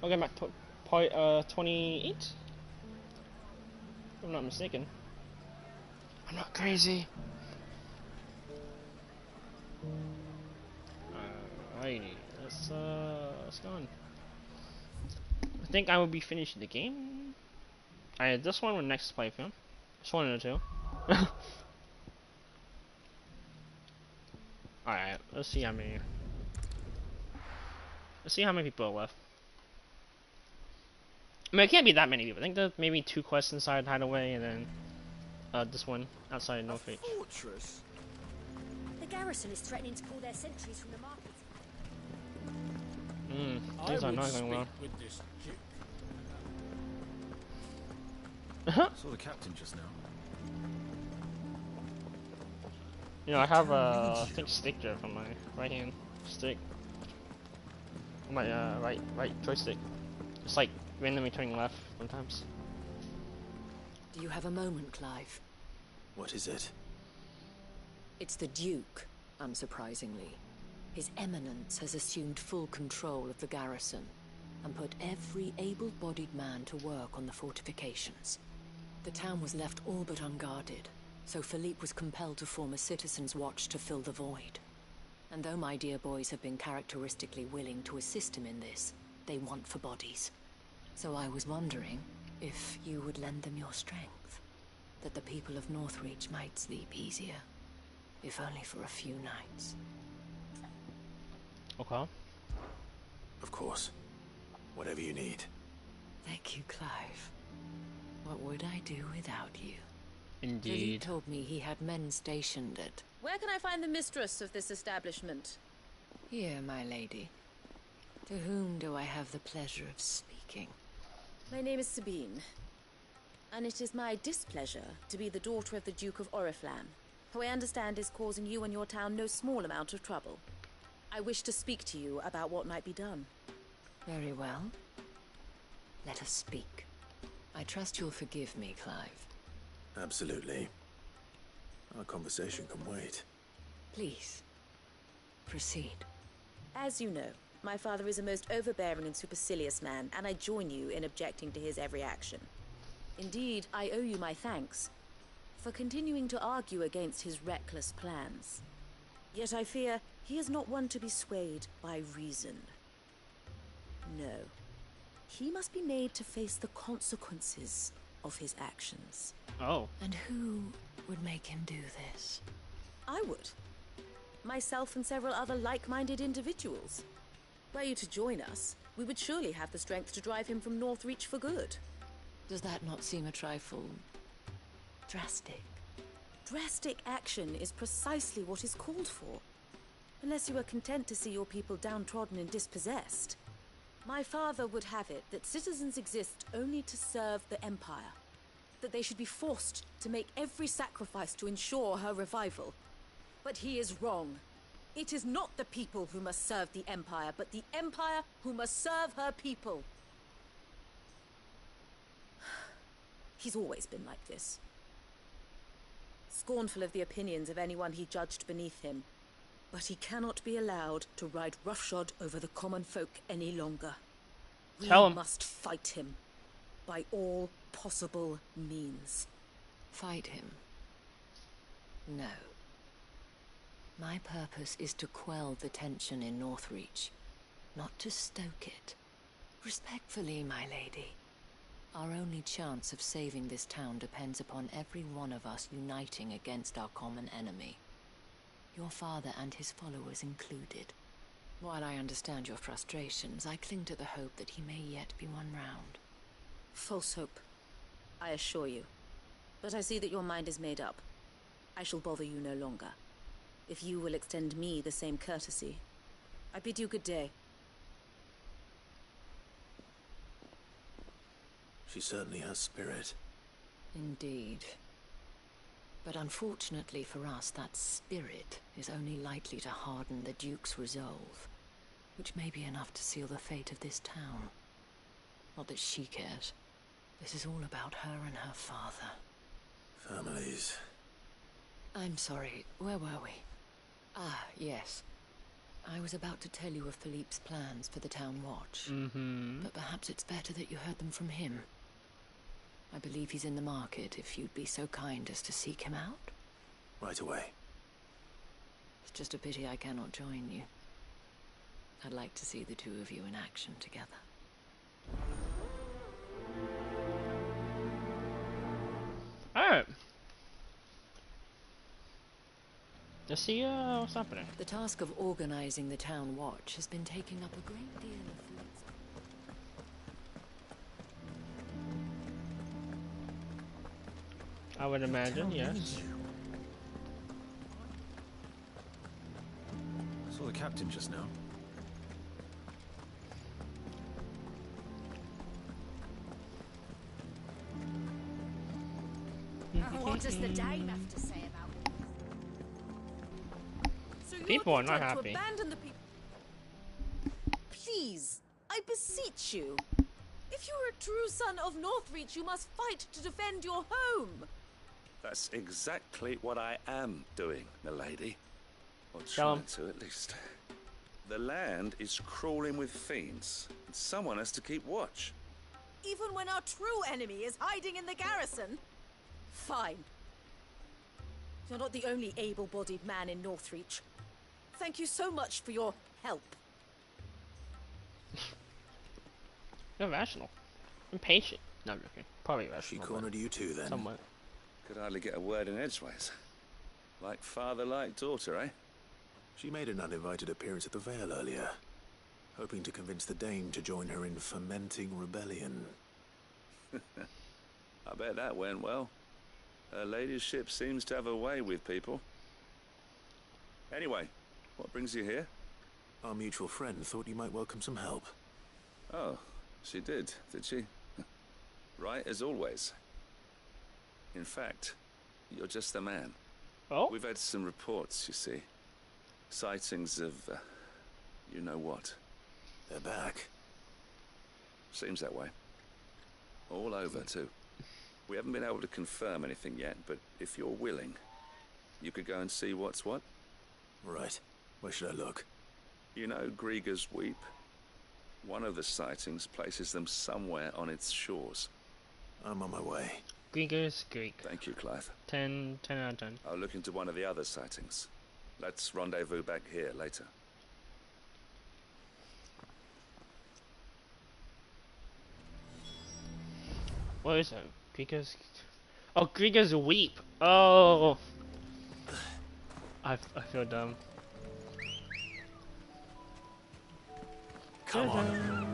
Okay, I'm at point 28. If I'm not mistaken. I'm not crazy. Alrighty, let's go on. I think I will be finishing the game. This one or next playthrough. Just one of the two. Alright, let's see how many. Let's see how many people are left. I mean, it can't be that many people. I think there's maybe 2 quests inside Hideaway, and then this one outside Northreach. Fortress? The garrison is threatening to pull their sentries from the market. Things are not going well. With this Duke. Saw the captain just now. You know, I have I think stick drift on my right hand stick. On my right joystick. It's like randomly turning left sometimes. Do you have a moment, Clive? What is it? It's the Duke, unsurprisingly. His Eminence has assumed full control of the garrison and put every able-bodied man to work on the fortifications. The town was left all but unguarded, so Philippe was compelled to form a citizens' watch to fill the void. And though my dear boys have been characteristically willing to assist him in this, they want for bodies. So I was wondering if you would lend them your strength, that the people of Northreach might sleep easier, if only for a few nights. Okay. Of course. Whatever you need. Thank you, Clive. What would I do without you? Indeed. Philippe told me he had men stationed at... Where can I find the mistress of this establishment? Here, my lady. To whom do I have the pleasure of speaking? My name is Sabine, and it is my displeasure to be the daughter of the Duke of Oriflamme, who I understand is causing you and your town no small amount of trouble. I wish to speak to you about what might be done. Very well. Let us speak. I trust you'll forgive me, Clive. Absolutely. Our conversation can wait. Please, proceed. As you know, my father is a most overbearing and supercilious man, and I join you in objecting to his every action. Indeed, I owe you my thanks for continuing to argue against his reckless plans. Yet I fear he is not one to be swayed by reason. No. He must be made to face the consequences of his actions. Oh. And who would make him do this? I would. Myself and several other like-minded individuals. Were you to join us, we would surely have the strength to drive him from Northreach for good. Does that not seem a trifle... drastic? Drastic action is precisely what is called for. Unless you are content to see your people downtrodden and dispossessed. My father would have it that citizens exist only to serve the Empire. That they should be forced to make every sacrifice to ensure her revival. But he is wrong. It is not the people who must serve the Empire, but the Empire who must serve her people. He's always been like this. Scornful of the opinions of anyone he judged beneath him. But he cannot be allowed to ride roughshod over the common folk any longer. Tell him. We must fight him. By all possible means. Fight him? No. My purpose is to quell the tension in Northreach, not to stoke it. Respectfully, my lady. Our only chance of saving this town depends upon every one of us uniting against our common enemy. Your father and his followers included. While I understand your frustrations, I cling to the hope that he may yet be won round. False hope, I assure you. But I see that your mind is made up. I shall bother you no longer. If you will extend me the same courtesy, I bid you good day. She certainly has spirit. Indeed. But unfortunately for us, that spirit is only likely to harden the Duke's resolve, which may be enough to seal the fate of this town. Not that she cares. This is all about her and her father. Families. I'm sorry, where were we? Ah, yes. I was about to tell you of Philippe's plans for the town watch. But perhaps it's better that you heard them from him. I believe he's in the market, if you'd be so kind as to seek him out. Right away. It's just a pity I cannot join you. I'd like to see the two of you in action together. Alright. Let's see what's happening. The task of organizing the town watch has been taking up a great deal of Philippe's... I would imagine, yes. I saw the captain just now. What does the dame have to say about it? So People are not happy. To abandon the people. Please, I beseech you. If you are a true son of Northreach, you must fight to defend your home. That's exactly what I am doing, milady. Or Tell trying to, at least. The land is crawling with fiends, and someone has to keep watch. Even when our true enemy is hiding in the garrison? Fine. You're not the only able-bodied man in Northreach. Thank you so much for your help. You're rational. Impatient. No, I'm joking. Probably rational. She cornered you too, then? Somewhat. Could hardly get a word in edgeways. Like father, like daughter, eh? She made an uninvited appearance at the Vale earlier, hoping to convince the Dame to join her in fomenting rebellion. I bet that went well. Her ladyship seems to have a way with people. Anyway, what brings you here? Our mutual friend thought you might welcome some help. Oh, she did she? Right as always. In fact, you're just the man. Oh? We've had some reports, you see. Sightings of, you know what. They're back. Seems that way. All over, too. We haven't been able to confirm anything yet, but if you're willing, you could go and see what's what. Right. Where should I look? You know Grieger's Weep? One of the sightings places them somewhere on its shores. I'm on my way. Grieger's Greek. Thank you, Clive. 10 out of 10. I'll look into one of the other sightings. Let's rendezvous back here later. What is that? Grieger's... Oh, Grieger's Weep. Oh. I feel dumb. Come on.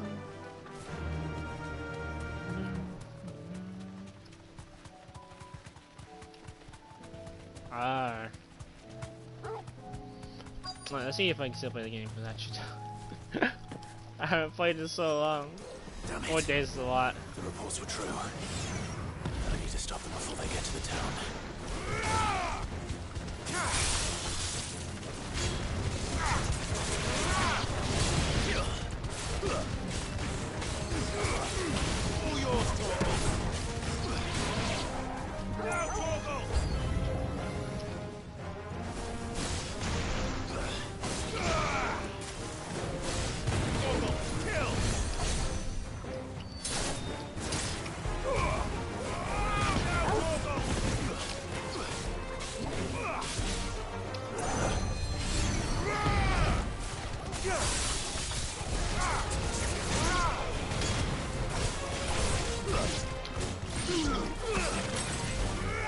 Ah. Alright, let's see if I can still play the game, because actually I haven't played it so long. Damn it. 4 days is a lot. The reports were true. I need to stop them before they get to the town.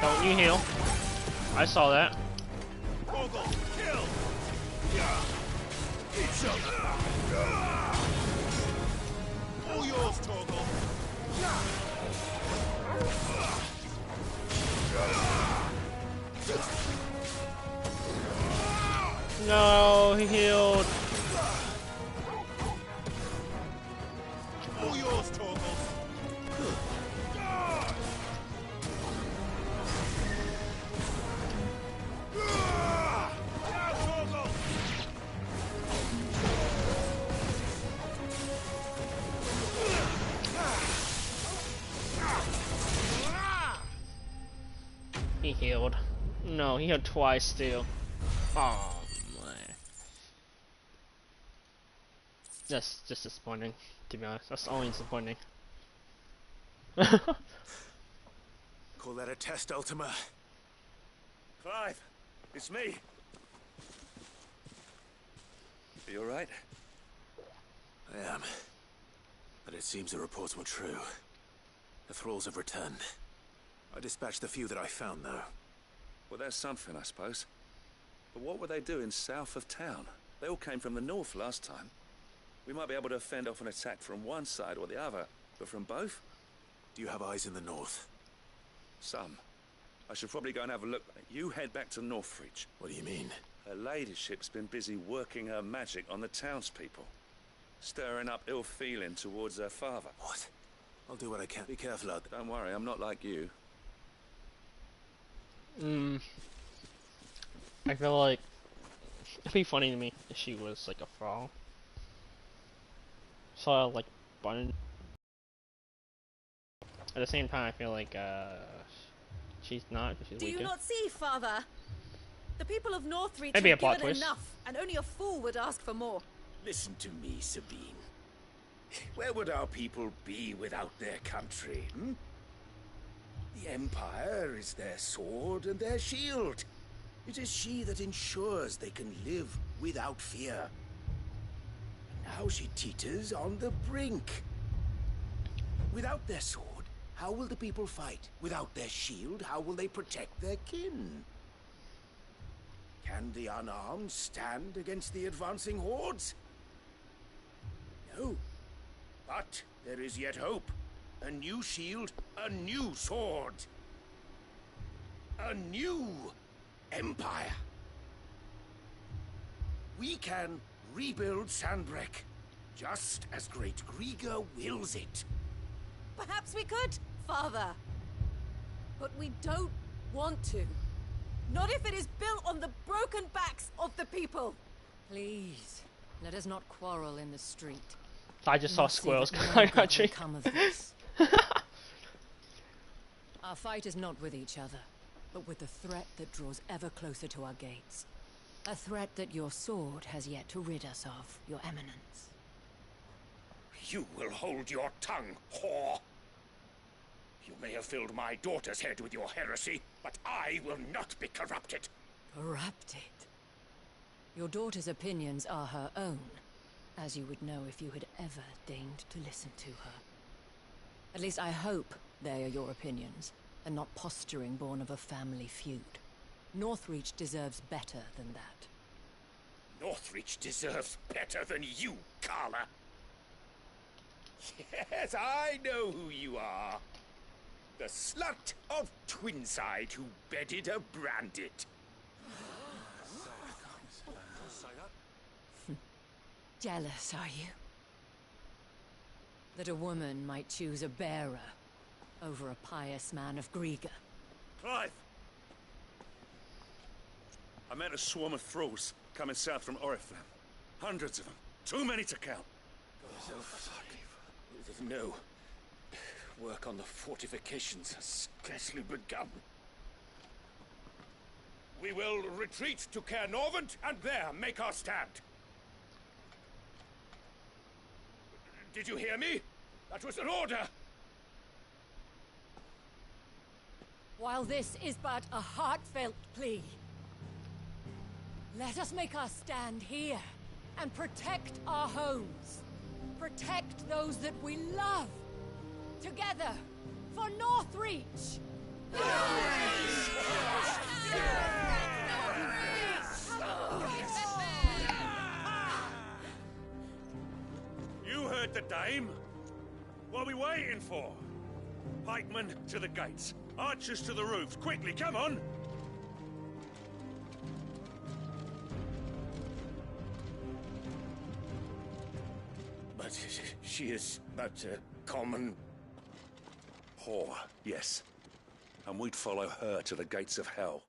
Don't you heal. I saw that. All yours, Torgal. No, he healed. All yours, Torgal. He healed. No, he healed twice still. Oh man. That's just disappointing, to be honest. That's only disappointing. Call that a test, Ultima? Clive, it's me. Are you alright? I am. But it seems the reports were true. The thralls have returned. I dispatched the few that I found, though. Well, that's something, I suppose. But what were they doing south of town? They all came from the north last time. We might be able to fend off an attack from one side or the other, but from both? Do you have eyes in the north? Some. I should probably go and have a look. You head back to Northreach. What do you mean? Her ladyship's been busy working her magic on the townspeople, stirring up ill feeling towards her father. What? I'll do what I can. Be careful out there. Don't worry, I'm not like you. I feel like it'd be funny to me if she was like a thrall. So like button. At the same time, I feel like she's not. She's Do you weaker. not see, Father? The people of Northreach Maybe a have plot given twist. enough, and only a fool would ask for more. Listen to me, Sabine. Where would our people be without their country, hmm? The Empire is their sword and their shield. It is she that ensures they can live without fear. Now she teeters on the brink. Without their sword, how will the people fight? Without their shield, how will they protect their kin? Can the unarmed stand against the advancing hordes? No. But there is yet hope. A new shield, a new sword. A new empire. We can rebuild Sandbreck, just as Great Grieger wills it. Perhaps we could, Father. But we don't want to. Not if it is built on the broken backs of the people. Please, let us not quarrel in the street. I just saw We'll see squirrels that no going good will country. come of this. Our fight is not with each other, but with the threat that draws ever closer to our gates. A threat that your sword has yet to rid us of, Your Eminence. You will hold your tongue, whore. You may have filled my daughter's head with your heresy, but I will not be corrupted. Corrupted? Your daughter's opinions are her own, as you would know if you had ever deigned to listen to her. At least I hope they are your opinions, and not posturing born of a family feud. Northreach deserves better than that. Northreach deserves better than you, Carla. Yes, I know who you are. The slut of Twinside who bedded a Brandit. Jealous, are you? That a woman might choose a bearer over a pious man of Grieger. Clive! I met a swarm of thralls coming south from Oriflamme. Hundreds of them. Too many to count. No. Work on the fortifications has scarcely begun. We will retreat to Caer Norvent and there make our stand. Did you hear me? That was an order! While this is but a heartfelt plea, let us make our stand here and protect our homes. Protect those that we love. Together, for Northreach! You heard the dame. What are we waiting for? Pikemen to the gates. Archers to the roofs. Quickly, come on! But she is but a common... Whore, yes. And we'd follow her to the gates of hell.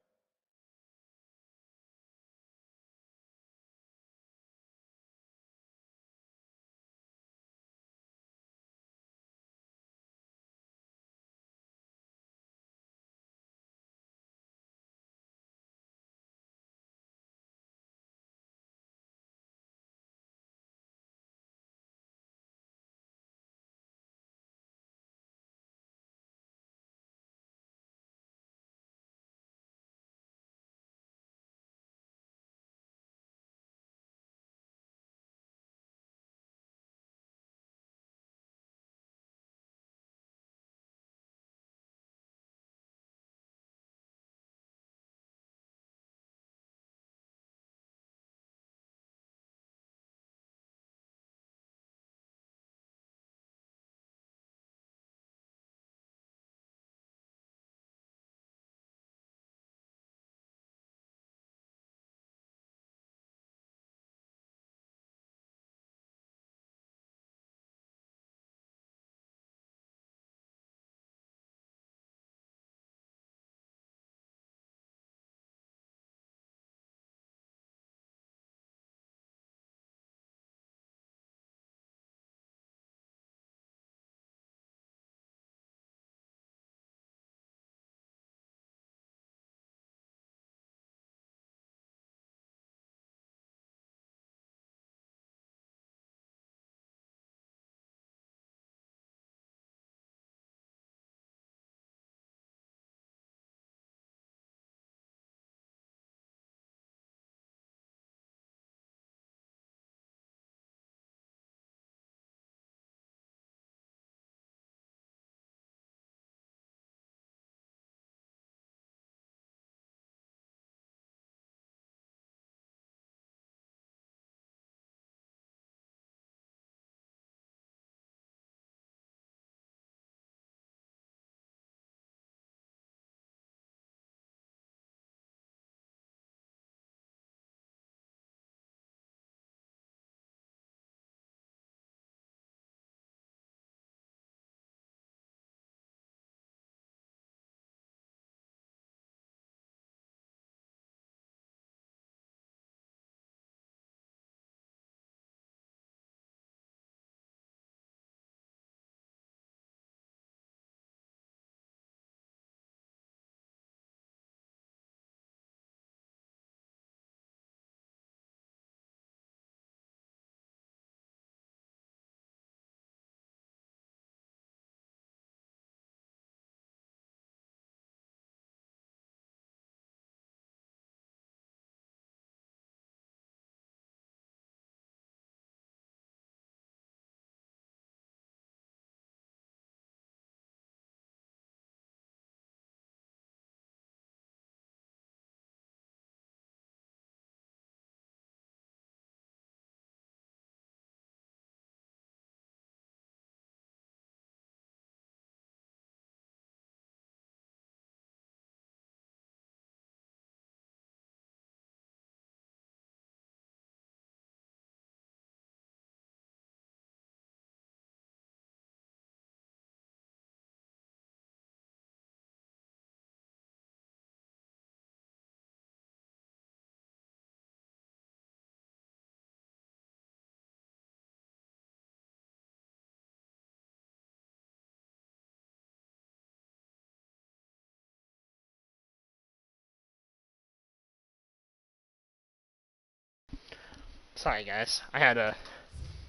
Sorry guys, I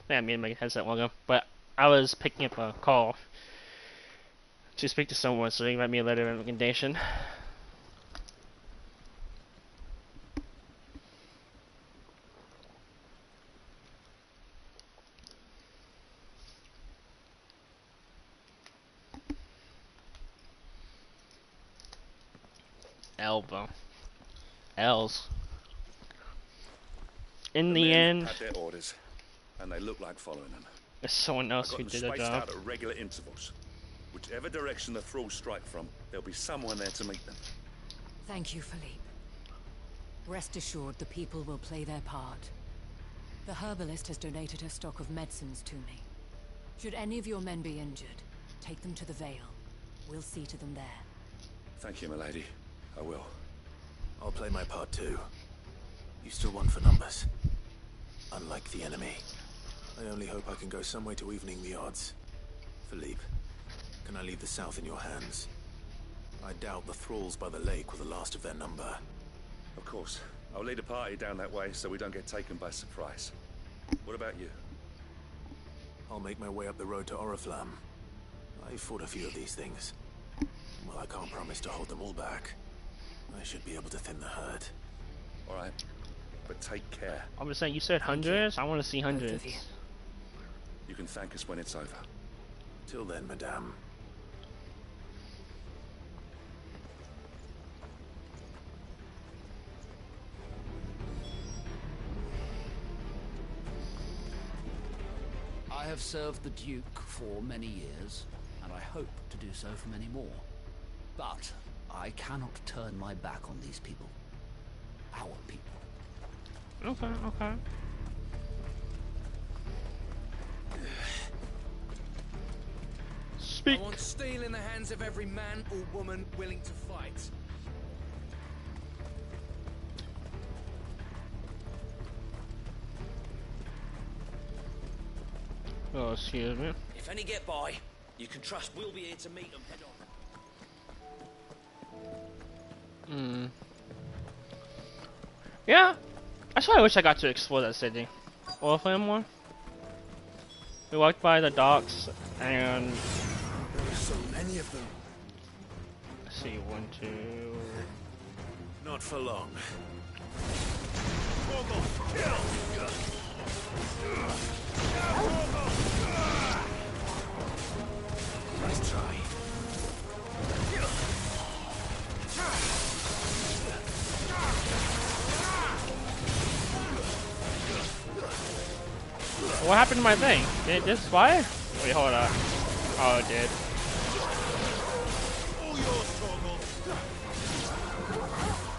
made my headset while ago, but I was picking up a call to speak to someone, so they write me a letter of recommendation. Elbow. L's. In the men end, had their orders, and they look like following them. there's someone else I've who got them did the spaced job. out at regular intervals. Whichever direction the thralls strike from, there'll be someone there to meet them. Thank you, Philippe. Rest assured the people will play their part. The herbalist has donated her stock of medicines to me. Should any of your men be injured, take them to the Vale. We'll see to them there. Thank you, milady. I will. I'll play my part too. You still want for numbers. Unlike the enemy. I only hope I can go some way to evening the odds. Philippe, can I leave the south in your hands? I doubt the thralls by the lake were the last of their number. Of course. I'll lead a party down that way so we don't get taken by surprise. What about you? I'll make my way up the road to Oriflamme. I fought a few of these things. Well, I can't promise to hold them all back. I should be able to thin the herd. Alright. But take care. I'm just saying, you said hundreds? I want to see hundreds. Both of you. You can thank us when it's over. Till then, madame. I have served the Duke for many years, and I hope to do so for many more. But I cannot turn my back on these people. Our people. Okay, okay. Speak. I want steel in the hands of every man or woman willing to fight. Oh, excuse me. If any get by, you can trust we'll be here to meet them head on. Yeah, that's why I wish I got to explore that city. Oriflamme more. We walked by the docks and There are so many of them. let's see, 1, 2. Not for long. Nice try. What happened to my thing? Did it just fire? Wait, hold up. Oh, it did. All yours, Torgal.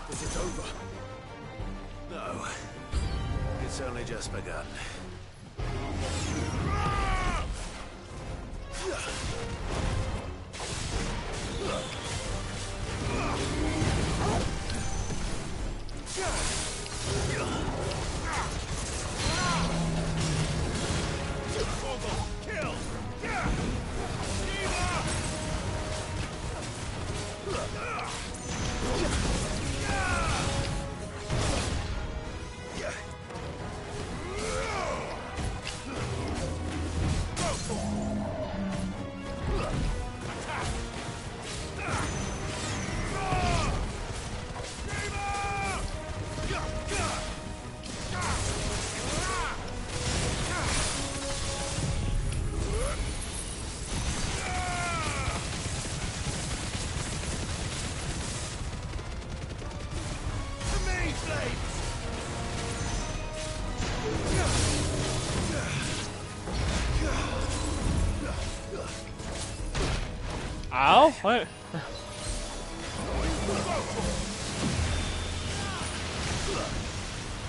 Is it over? No. It's only just begun. Ow? What?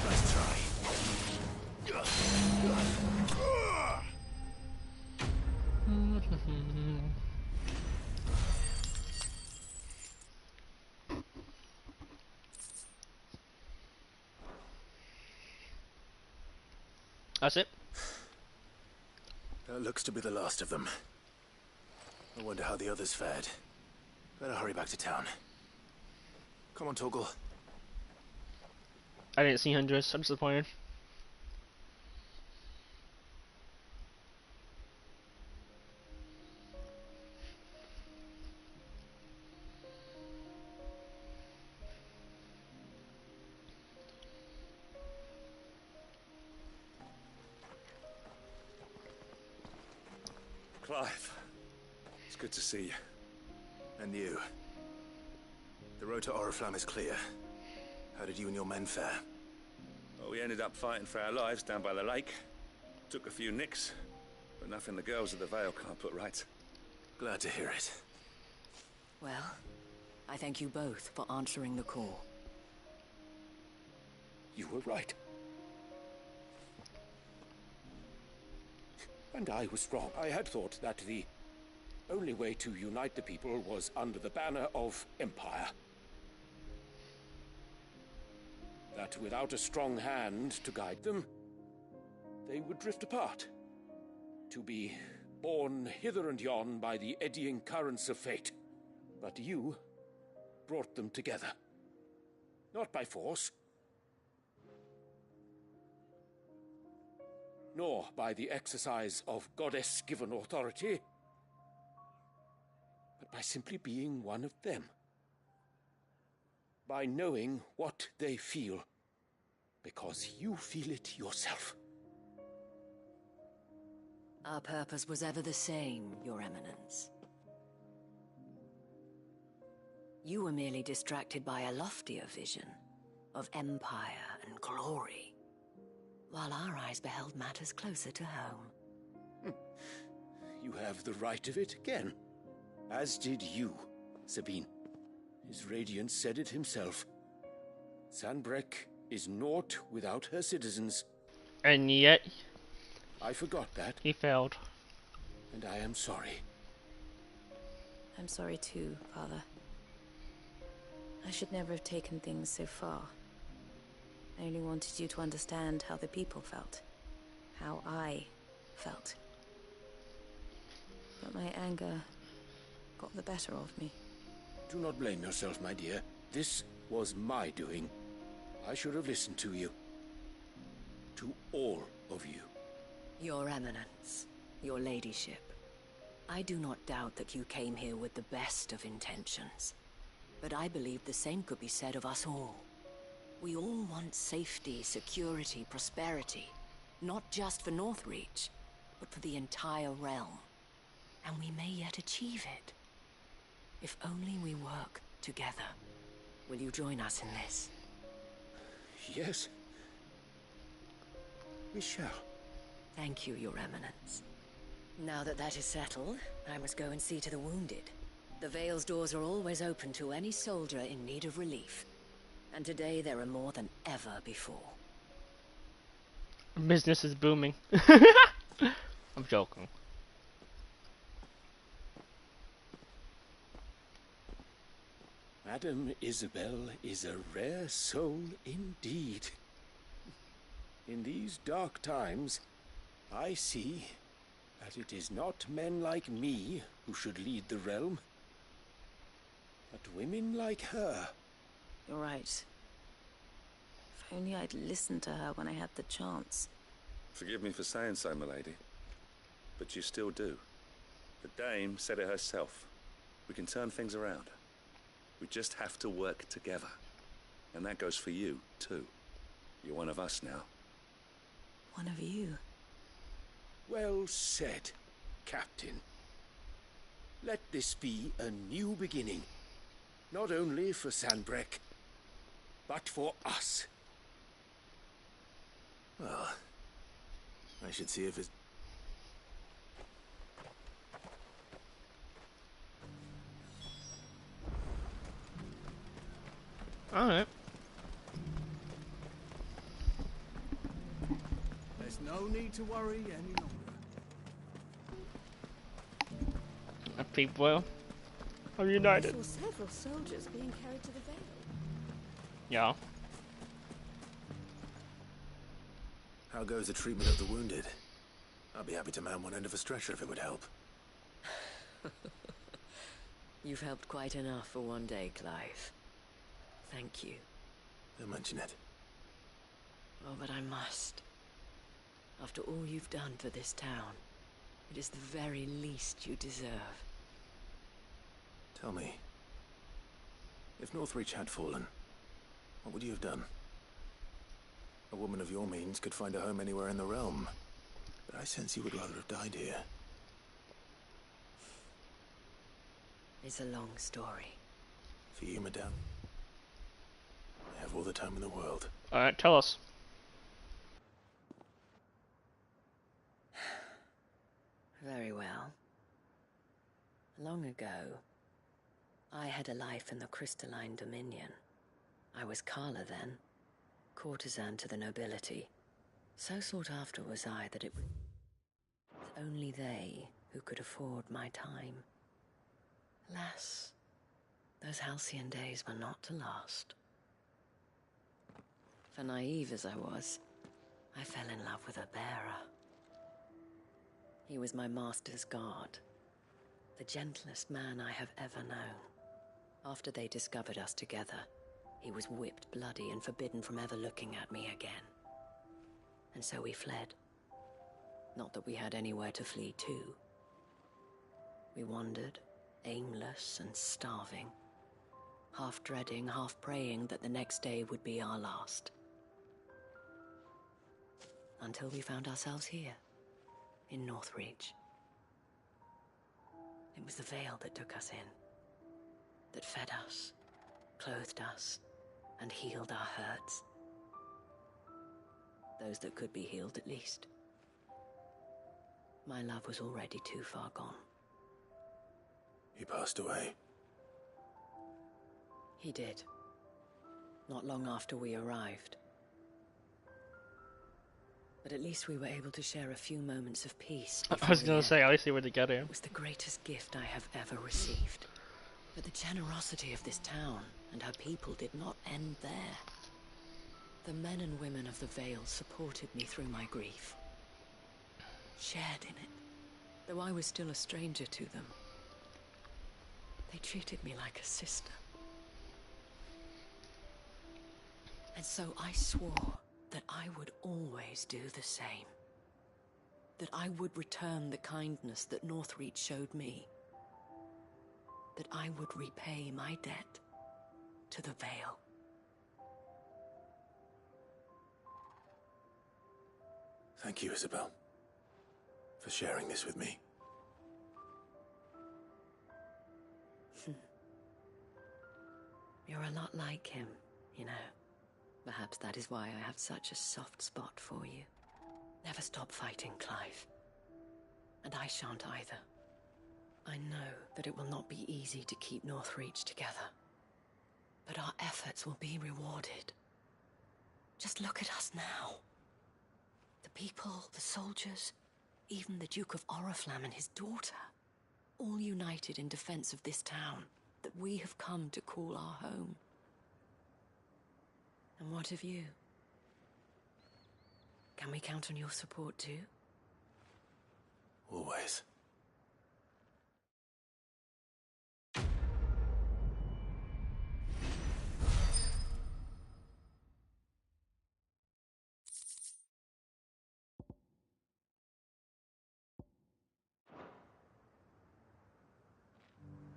Nice try. That's it? That looks to be the last of them. I wonder how the others fared. Better hurry back to town. Come on, Torgal. I didn't see hundreds. I'm disappointed. Clive. It's good to see you. And you. The road to Oriflamme is clear. How did you and your men fare? Well, we ended up fighting for our lives down by the lake. Took a few nicks, but nothing the girls of the Vale can't put right. Glad to hear it. Well, I thank you both for answering the call. You were right. And I was wrong. I had thought that the only way to unite the people was under the banner of Empire. That without a strong hand to guide them, they would drift apart. To be borne hither and yon by the eddying currents of fate. But you brought them together. Not by force, nor by the exercise of goddess-given authority, but by simply being one of them. By knowing what they feel, because you feel it yourself. Our purpose was ever the same, Your Eminence. You were merely distracted by a loftier vision of empire and glory, while our eyes beheld matters closer to home. You have the right of it again. As did you, Sabine. His radiance said it himself. Sanbreque is naught without her citizens. And yet, I forgot that, he failed. and I am sorry. I'm sorry too, Father. I should never have taken things so far. I only wanted you to understand how the people felt. How I felt. But my anger got the better of me. Do not blame yourself, my dear. This was my doing. I should have listened to you. To all of you. Your Eminence, your ladyship, I do not doubt that you came here with the best of intentions. But I believe the same could be said of us all. We all want safety, security, prosperity. Not just for Northreach, but for the entire realm. And we may yet achieve it. If only we work together. Will you join us in this? Yes. We shall. Thank you, Your Eminence. Now that that is settled, I must go and see to the wounded. The Vale's doors are always open to any soldier in need of relief. And today there are more than ever before. Business is booming. I'm joking. Madame Isabelle is a rare soul indeed. In these dark times, I see that it is not men like me who should lead the realm, but women like her. You're right. If only I'd listened to her when I had the chance. Forgive me for saying so, milady, but you still do. The dame said it herself. We can turn things around. We just have to work together. And that goes for you, too. You're one of us now. One of you. Well said, Captain. Let this be a new beginning. Not only for Sanbreque, but for us. Well, I should see if it's... Alright. There's no need to worry any longer. People are united. I saw several soldiers being carried to the Vale. Yeah. How goes the treatment of the wounded? I'll be happy to man one end of a stretcher if it would help. You've helped quite enough for one day, Clive. Thank you. Don't mention it. Oh, but I must. After all you've done for this town, it is the very least you deserve. Tell me, if Northreach had fallen, what would you have done? A woman of your means could find a home anywhere in the realm, but I sense you would rather have died here. It's a long story. For you, madame. I have all the time in the world. Alright, tell us. Very well. Long ago, I had a life in the crystalline dominion. I was Carla then, courtesan to the nobility. So sought after was I that it was only they who could afford my time. Alas, those halcyon days were not to last. For naive as I was, I fell in love with a bearer. He was my master's guard, the gentlest man I have ever known. After they discovered us together, he was whipped bloody and forbidden from ever looking at me again. And so we fled. Not that we had anywhere to flee to. We wandered, aimless and starving, half dreading, half praying that the next day would be our last. Until we found ourselves here, in Northreach. It was the veil that took us in, that fed us, clothed us, and healed our hurts. Those that could be healed, at least. My love was already too far gone. He passed away. He did. Not long after we arrived. But at least we were able to share a few moments of peace. I was gonna say, at least they were together. It was the greatest gift I have ever received. But the generosity of this town and her people did not end there. The men and women of the Vale supported me through my grief. Shared in it, though I was still a stranger to them. They treated me like a sister. And so I swore that I would always do the same. That I would return the kindness that Northreach showed me. That I would repay my debt to the Vale. Thank you, Isabelle, for sharing this with me. You're a lot like him, you know. Perhaps that is why I have such a soft spot for you. Never stop fighting, Clive. And I shan't either. I know that it will not be easy to keep Northreach together. But our efforts will be rewarded. Just look at us now. The people, the soldiers, even the Duke of Oriflamme and his daughter, all united in defense of this town that we have come to call our home. And what of you? Can we count on your support too? Always.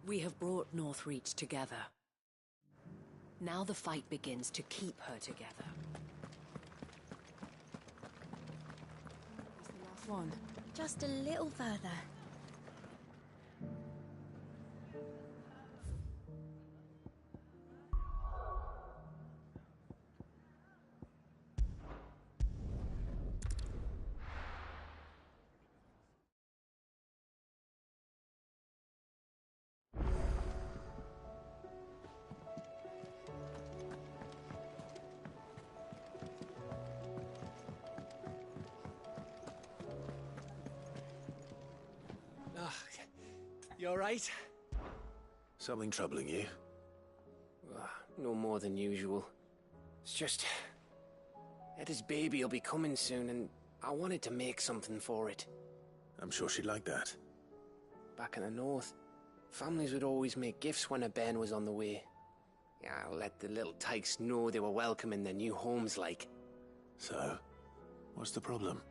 We have brought Northreach together. Now the fight begins to keep her together. That's the last one. Just a little further. You alright? Something troubling you? No more than usual. It's just... Eda's baby will be coming soon, and I wanted to make something for it. I'm sure she'd like that. Back in the north, families would always make gifts when a bairn was on the way. Yeah, I'll let the little tykes know they were welcome in their new homes, like. So, what's the problem?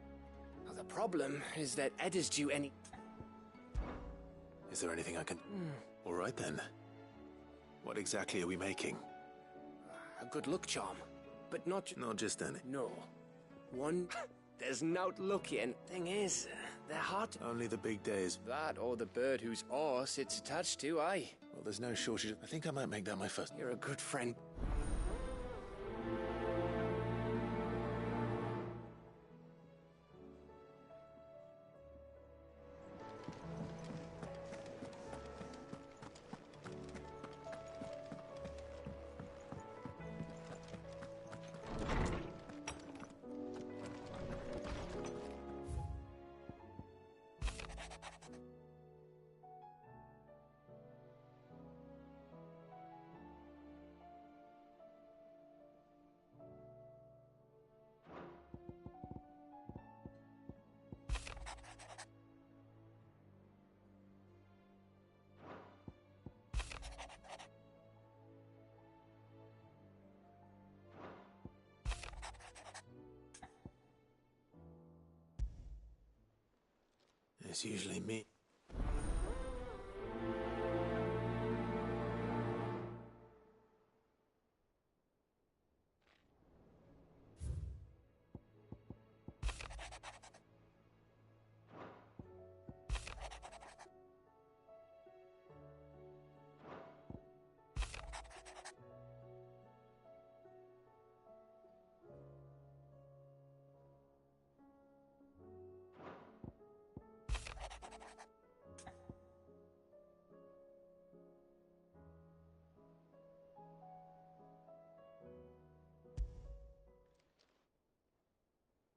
Well, the problem is that Eda's due any... Is there anything I can... All right then. What exactly are we making? A good luck charm, but not... Not just any. No. One There's nought lucky, and thing is, they're hot. Only the big days. That or the bird whose horse it's attached to, aye. Well, there's no shortage. I think I might make that my first. You're a good friend. It's usually me.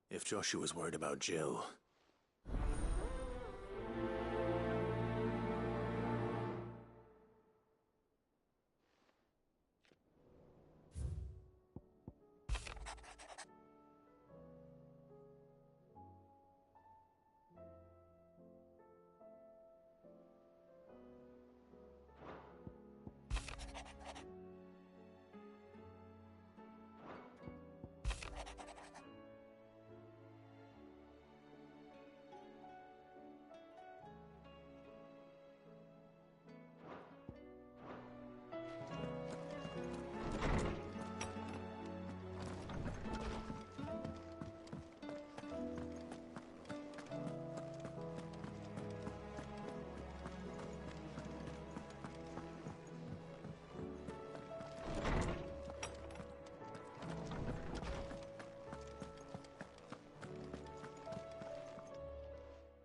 If Joshua's worried about Jill...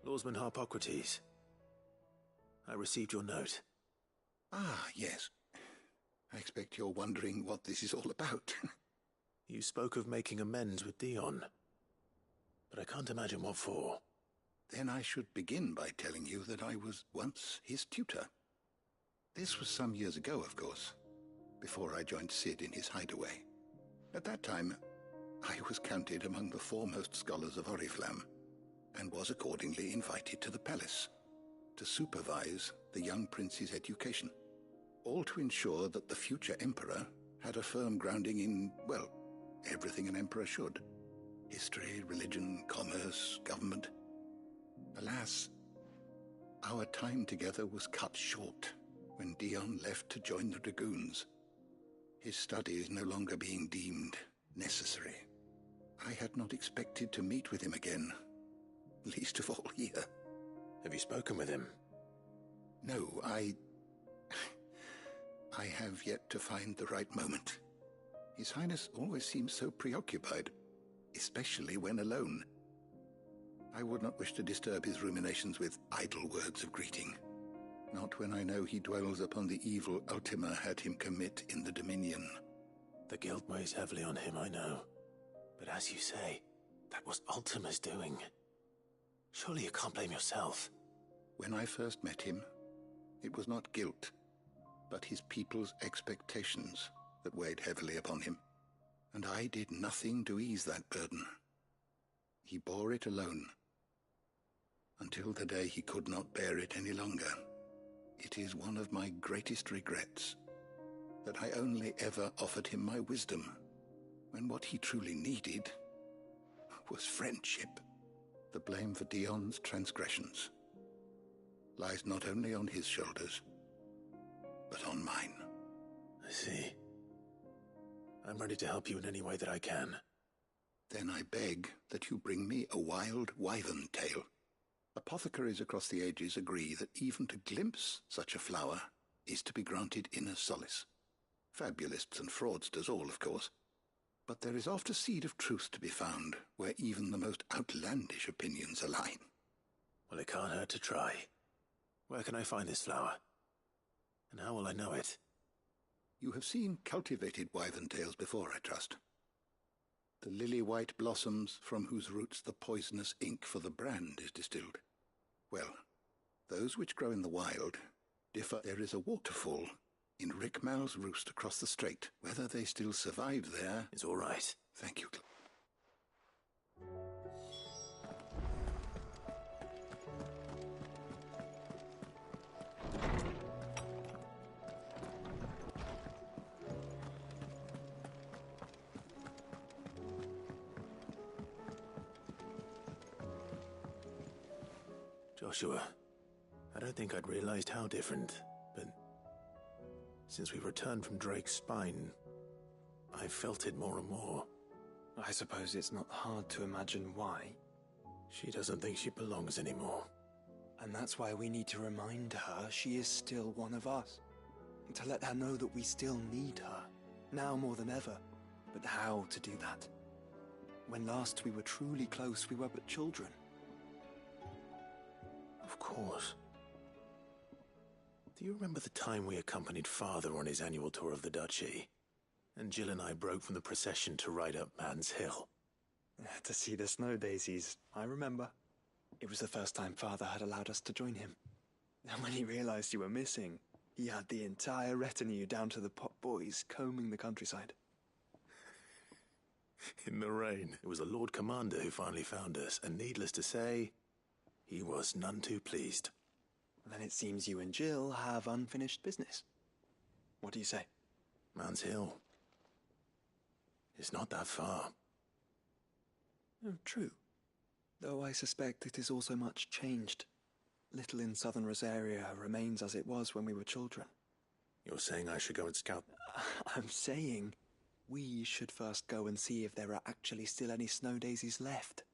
Lawsman Harpocrates, I received your note. Ah, yes. I expect you're wondering what this is all about. You spoke of making amends with Dion, but I can't imagine what for. Then I should begin by telling you that I was once his tutor. This was some years ago, of course, before I joined Sid in his hideaway. At that time, I was counted among the foremost scholars of Oriflamme, and was accordingly invited to the palace to supervise the young prince's education, all to ensure that the future emperor had a firm grounding in, well, everything an emperor should. History, religion, commerce, government. Alas, our time together was cut short when Dion left to join the Dragoons, his studies no longer being deemed necessary. I had not expected to meet with him again, least of all here. Have you spoken with him? No, I have yet to find the right moment. His Highness always seems so preoccupied, especially when alone. I would not wish to disturb his ruminations with idle words of greeting, not when I know he dwells upon the evil Ultima had him commit in the Dominion. The guilt weighs heavily on him, I know. But as you say, that was Ultima's doing. Surely you can't blame yourself. When I first met him, it was not guilt, but his people's expectations that weighed heavily upon him, and I did nothing to ease that burden. He bore it alone, until the day he could not bear it any longer. It is one of my greatest regrets that I only ever offered him my wisdom, when what he truly needed was friendship. The blame for Dion's transgressions lies not only on his shoulders, but on mine. I see. I'm ready to help you in any way that I can. Then I beg that you bring me a wild wyvern tail. Apothecaries across the ages agree that even to glimpse such a flower is to be granted inner solace. Fabulists and fraudsters all, of course. But there is oft a seed of truth to be found where even the most outlandish opinions align. Well, it can't hurt to try. Where can I find this flower? And how will I know it? You have seen cultivated wyvern tails before, I trust. The lily-white blossoms from whose roots the poisonous ink for the brand is distilled. Well, those which grow in the wild differ. There is a waterfall in Rickmal's roost across the strait. Whether they still survive there... It's all right. Thank you, Clive. Joshua, I don't think I'd realized how different, but since we returned from Drake's spine, I've felt it more and more. I suppose it's not hard to imagine why. She doesn't think she belongs anymore. And that's why we need to remind her she is still one of us. To let her know that we still need her, now more than ever. But how to do that? When last we were truly close, we were but children. Of course. Do you remember the time we accompanied Father on his annual tour of the Duchy? And Jill and I broke from the procession to ride up Man's Hill. To see the snow daisies, I remember. It was the first time Father had allowed us to join him. And when he realized you were missing, he had the entire retinue down to the pot boys combing the countryside. In the rain. It was the Lord Commander who finally found us, and needless to say, he was none too pleased. Then it seems you and Jill have unfinished business. What do you say? Man's Hill. It's not that far. Oh, true. Though I suspect it is also much changed. Little in southern Rosaria remains as it was when we were children. You're saying I should go and scout? I'm saying we should first go and see if there are actually still any snow daisies left.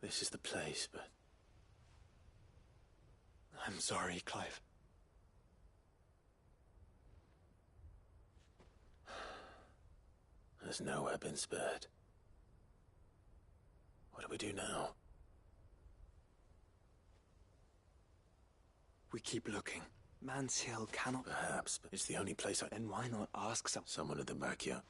This is the place, but... I'm sorry, Clive. There's nowhere been spared. What do we do now? We keep looking. Man's Hill cannot... Perhaps, but it's the only place I... Then why not ask someone at the backyard?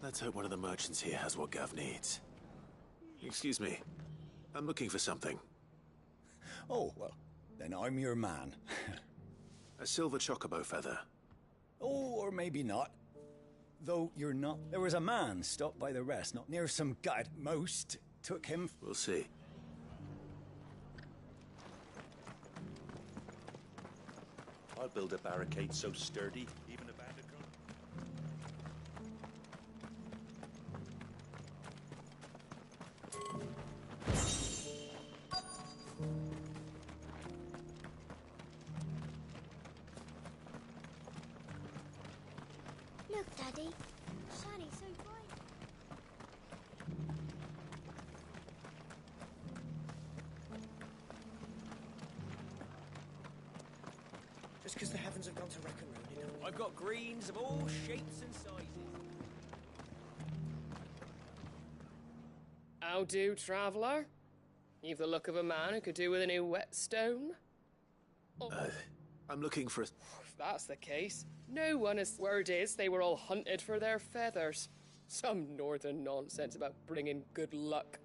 Let's hope one of the merchants here has what Gav needs. Excuse me. I'm looking for something. Oh, well, then I'm your man. A silver chocobo feather. Oh, or maybe not. Though you're not... There was a man stopped by the rest, not near some guy at most. Took him... We'll see. I'll build a barricade so sturdy, even a bandit drum. Look, Daddy. Shiny, so bright. Just because the heavens have gone to wreck and ruin it. I've got greens of all shapes and sizes. How do, traveller? You've the look of a man who could do with a new whetstone. I'm looking for a... If that's the case, no one, as word is, they were all hunted for their feathers. Some northern nonsense about bringing good luck.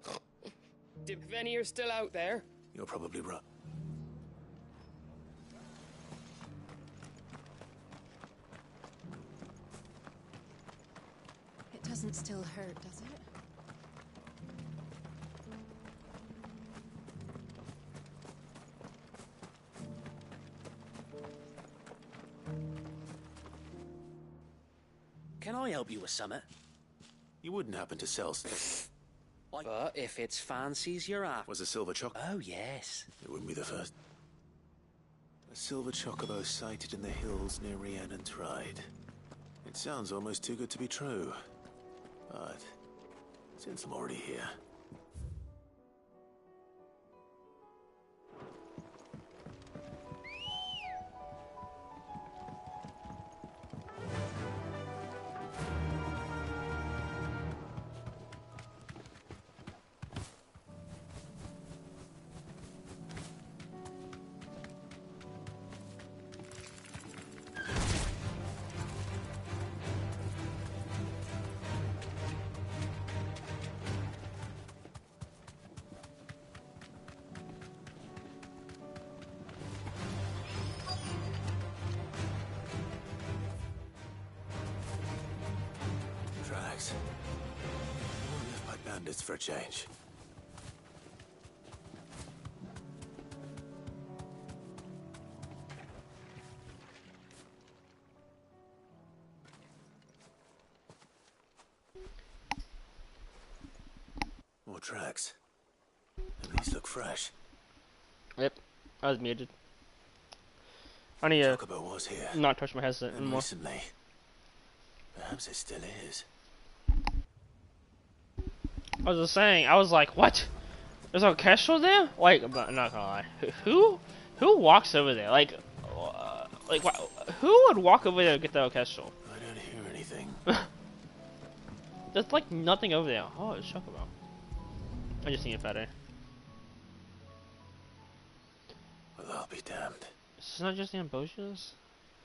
If any are still out there... You're probably right. It doesn't still hurt, does it? Can I help you with something? You wouldn't happen to sell... But if it's fancies you're after... Was a silver choc... Oh, yes. It wouldn't be the first. A silver chocobo sighted in the hills near Rhiannon Tride. It sounds almost too good to be true. But since I'm already here... Tracks. Left by bandits for a change. More tracks. And these look fresh. Yep, I was muted. I need to Chocobo was here. not touch my headset And anymore. recently. Perhaps it still is. I was just saying, I was like, what? There's an orchestra there? Like, I'm not gonna lie. Who walks over there? Like, who would walk over there to get the orchestra? I don't hear anything. There's like nothing over there. Oh, it's Chocobo. I just need it better. Well, I'll be damned. It's not just the ambitious.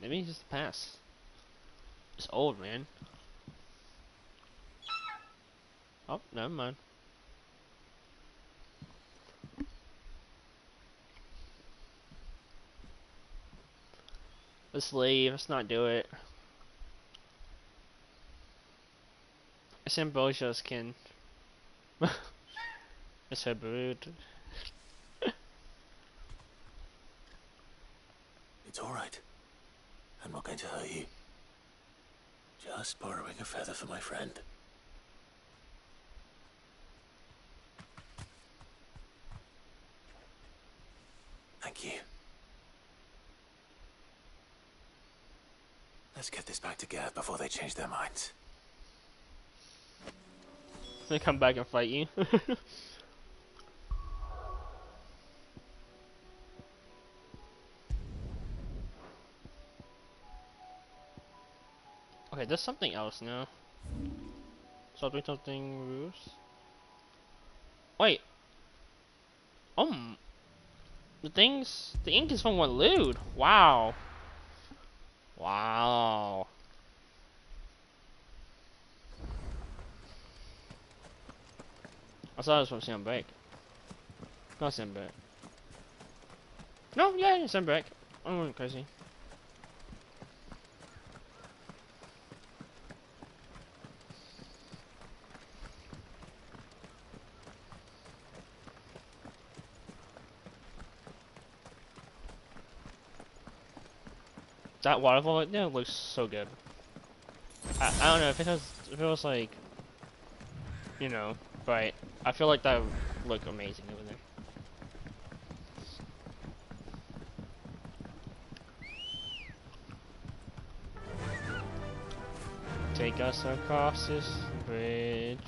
Maybe it's just the past. It's old, man. Oh, never mind. Let's leave. Let's not do it. It's ambitious, Ken. It's her brood. It's alright. I'm not going to hurt you. Just borrowing a feather for my friend. Thank you. Let's get this back to Gav before they change their minds. They come back and fight you. Okay, there's something else now. Something Roos. Wait. The ink is from one lewd. Wow. Wow. I thought it was from Sam Break. Not Sam Break. No, yeah, it's Sam Break. I'm going crazy. That waterfall right there looks so good. I don't know if it was like, you know, but I feel like that would look amazing over there. Take us across this bridge.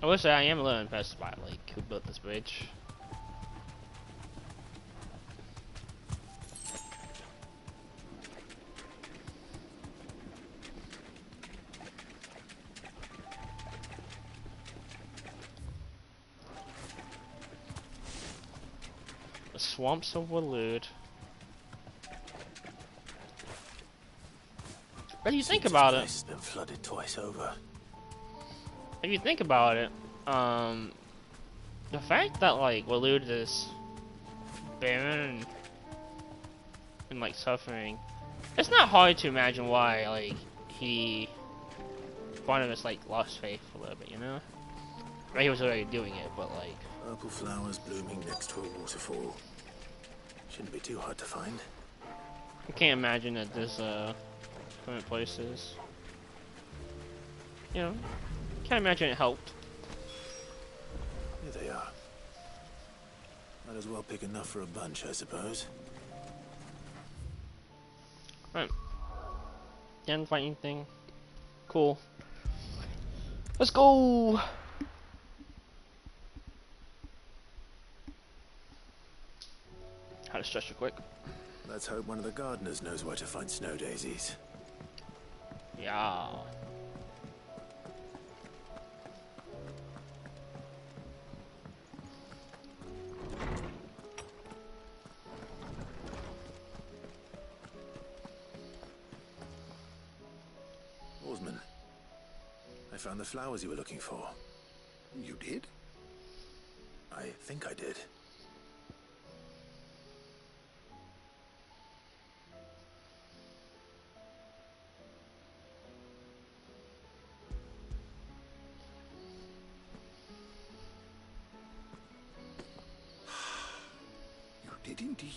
I wish I am a little impressed by like who built this bridge. swamps of Waloed. But you think about it. It's been flooded twice over. If you think about it, the fact that like Waloed is barren and like suffering, it's not hard to imagine why like Barnabas like lost faith a little bit, you know? Right, he was already doing it, but like Purple flowers blooming next to a waterfall. Shouldn't be too hard to find. I can't imagine that this current place is. You know, can't imagine it helped. Here they are. Might as well pick enough for a bunch, I suppose. Right. Didn't find anything. Cool. Let's go! Had to stretch it quick. Let's hope one of the gardeners knows where to find snow daisies. Yeah. Oarsman, I found the flowers you were looking for. You did? I think I did. You did indeed.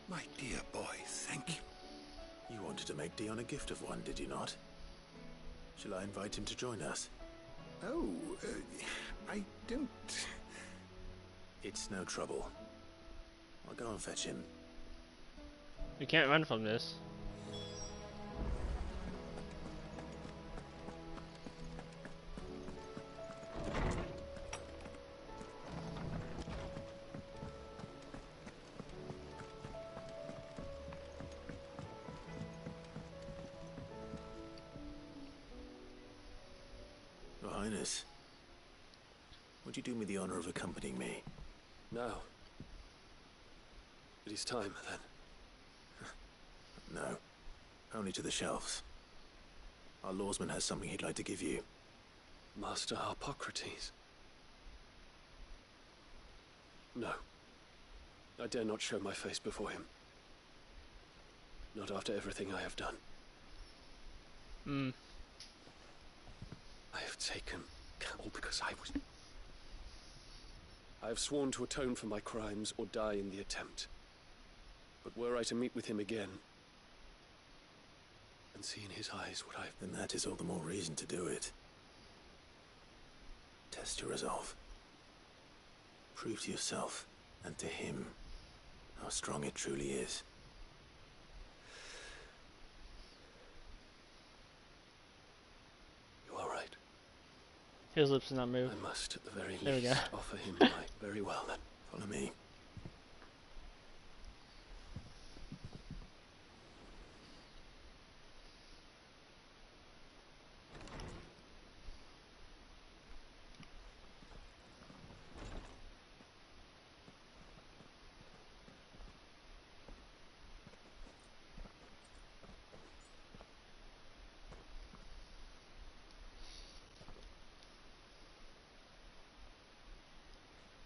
My dear boy, thank you. You wanted to make Dion a gift of one, did you not? Shall I invite him to join us? Oh, I don't... It's no trouble. I'll go and fetch him. We can't run from this. Your Highness, would you do me the honor of accompanying me? Now. It is time, then. No. Only to the shelves. Our lawsman has something he'd like to give you. Master Harpocrates. No. I dare not show my face before him. Not after everything I have done. I have taken all because I have sworn to atone for my crimes or die in the attempt. But were I to meet with him again, and see in his eyes what I have... Then that is all the more reason to do it. Test your resolve. Prove to yourself, and to him, how strong it truly is. You are right. His lips did not move. I must, at the very There we least, go. offer him my... Very well, then. Follow me.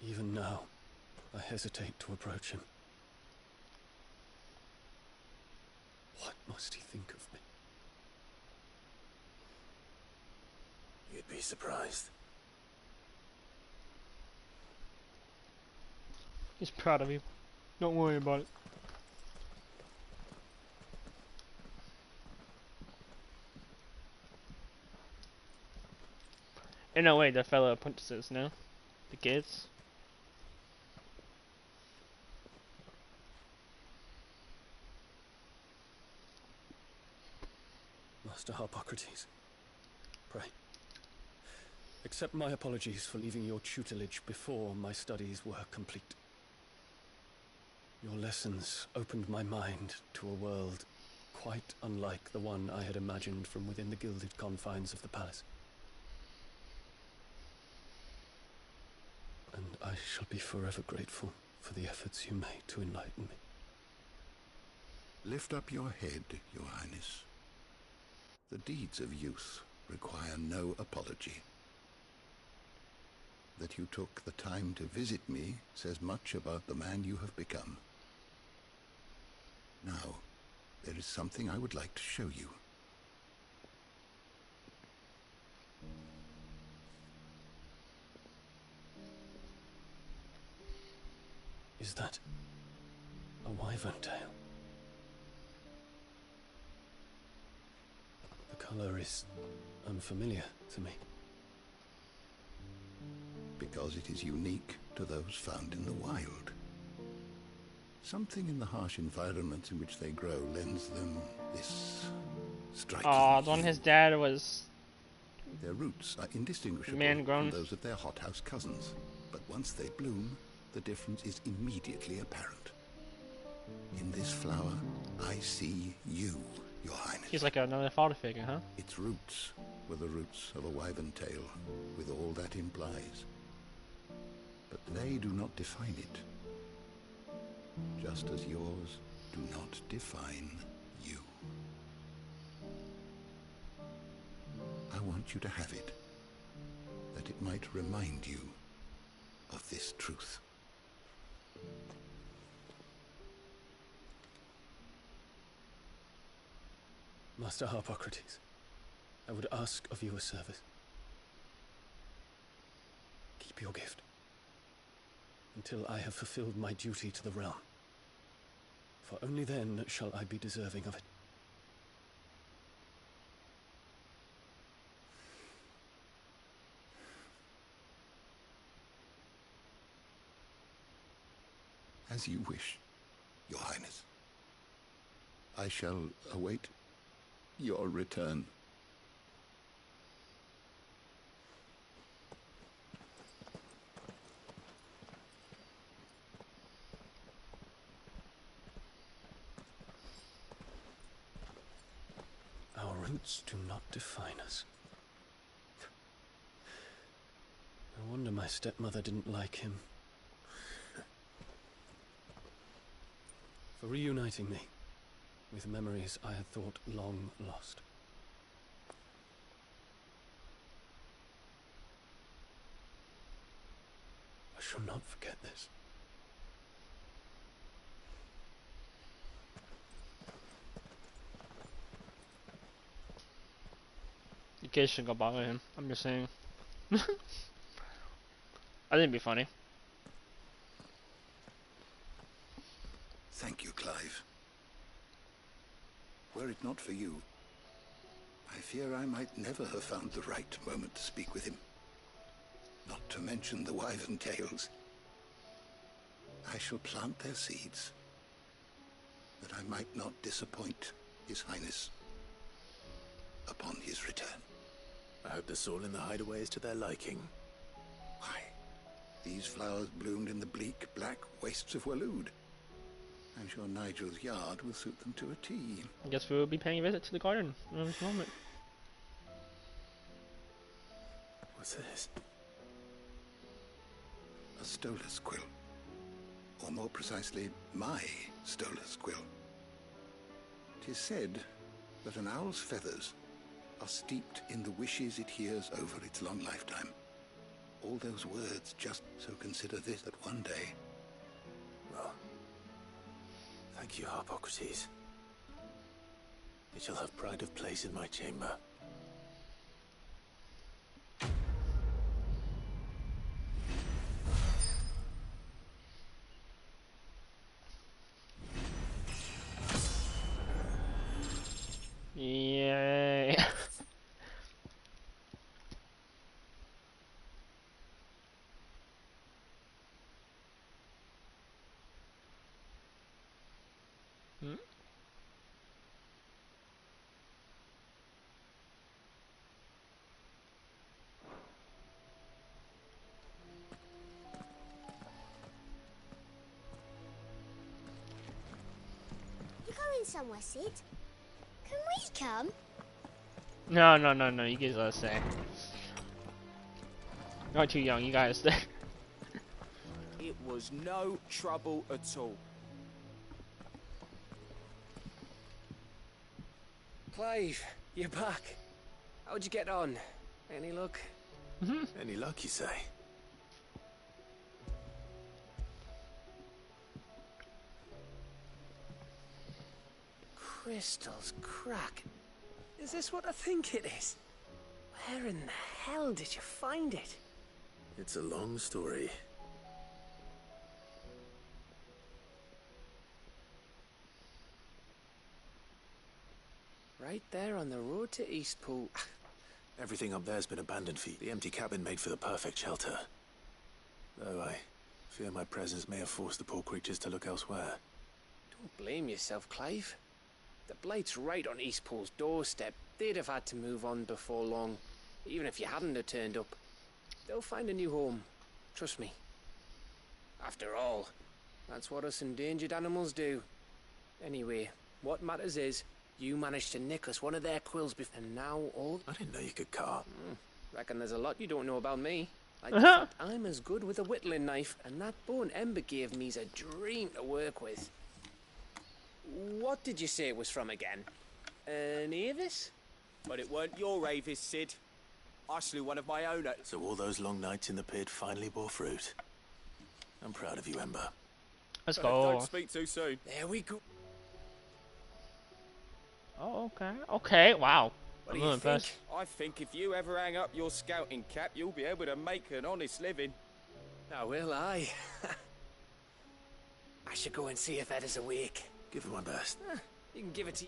Even now, I hesitate to approach him. What must he think of me? You'd be surprised. He's proud of you. Don't worry about it. In no way, the fellow apprentices, no? The kids? Master Harpocrates, pray, accept my apologies for leaving your tutelage before my studies were complete. Your lessons opened my mind to a world quite unlike the one I had imagined from within the gilded confines of the palace. And I shall be forever grateful for the efforts you made to enlighten me. Lift up your head, Your Highness. The deeds of youth require no apology. That you took the time to visit me says much about the man you have become. Now, there is something I would like to show you. Is that a wyvern tail? The color is unfamiliar to me. Because it is unique to those found in the wild. Something in the harsh environments in which they grow lends them this striking Oh, the one his dad was... Their roots are indistinguishable man-grown. from those of their hothouse cousins, but once they bloom, the difference is immediately apparent. In this flower, I see you, Your Highness. He's like another father figure, huh? Its roots were the roots of a wyvern tail, with all that implies. But they do not define it, just as yours do not define you. I want you to have it, that it might remind you of this truth. Master Harpocrates, I would ask of you a service. Keep your gift until I have fulfilled my duty to the realm, for only then shall I be deserving of it. As you wish, Your Highness. I shall await your return. Our roots do not define us. No wonder my stepmother didn't like him. For reuniting me with memories I had thought long lost. I shall not forget this. You guys should go bother him. I'm just saying. I think it'd be funny. Thank you, Clive. Were it not for you, I fear I might never have found the right moment to speak with him. Not to mention the wyvern tales. I shall plant their seeds, that I might not disappoint His Highness upon his return. I hope the soul in the hideaway is to their liking. Why, these flowers bloomed in the bleak, black wastes of Waloed. I'm sure Nigel's yard will suit them to a T. I guess we'll be paying a visit to the garden in this moment. What's this? A stolas quill. Or more precisely, my stolas quill. 'Tis said that an owl's feathers are steeped in the wishes it hears over its long lifetime. All those words just so consider this, that one day... Well, thank you, Harpocrates. It shall have pride of place in my chamber. Yay. Hmm? You're going somewhere, Sid? Can we come? No, you guys let us stay. You're too young, you guys stay. It was no trouble at all. Clive, you're back. How'd you get on? Any luck? Any luck, you say? Crystals crack. Is this what I think it is? Where in the hell did you find it? It's a long story. Right there on the road to Eastpool. Everything up there's been abandoned for you. The empty cabin made for the perfect shelter. Though I fear my presence may have forced the poor creatures to look elsewhere. Don't blame yourself, Clive. The Blight's right on Eastpool's doorstep. They'd have had to move on before long, even if you hadn't have turned up. They'll find a new home. Trust me. After all, that's what us endangered animals do. Anyway, what matters is, you managed to nick us one of their quills before, and now all... I didn't know you could carve. Reckon there's a lot you don't know about me. Like the fact I'm as good with a whittling knife, and that bone Ember gave me's a dream to work with. What did you say it was from again? An Avis? But it weren't your Avis, Sid. I slew one of my own at... So all those long nights in the pit finally bore fruit. I'm proud of you, Ember. Let's go. Don't speak too soon. There we go. Oh, okay. Okay, wow. What I'm do you impressed. think? I think if you ever hang up your scouting cap, you'll be able to make an honest living. Now will I? I should go and see if Ed is awake. Give it my best. You can give it to...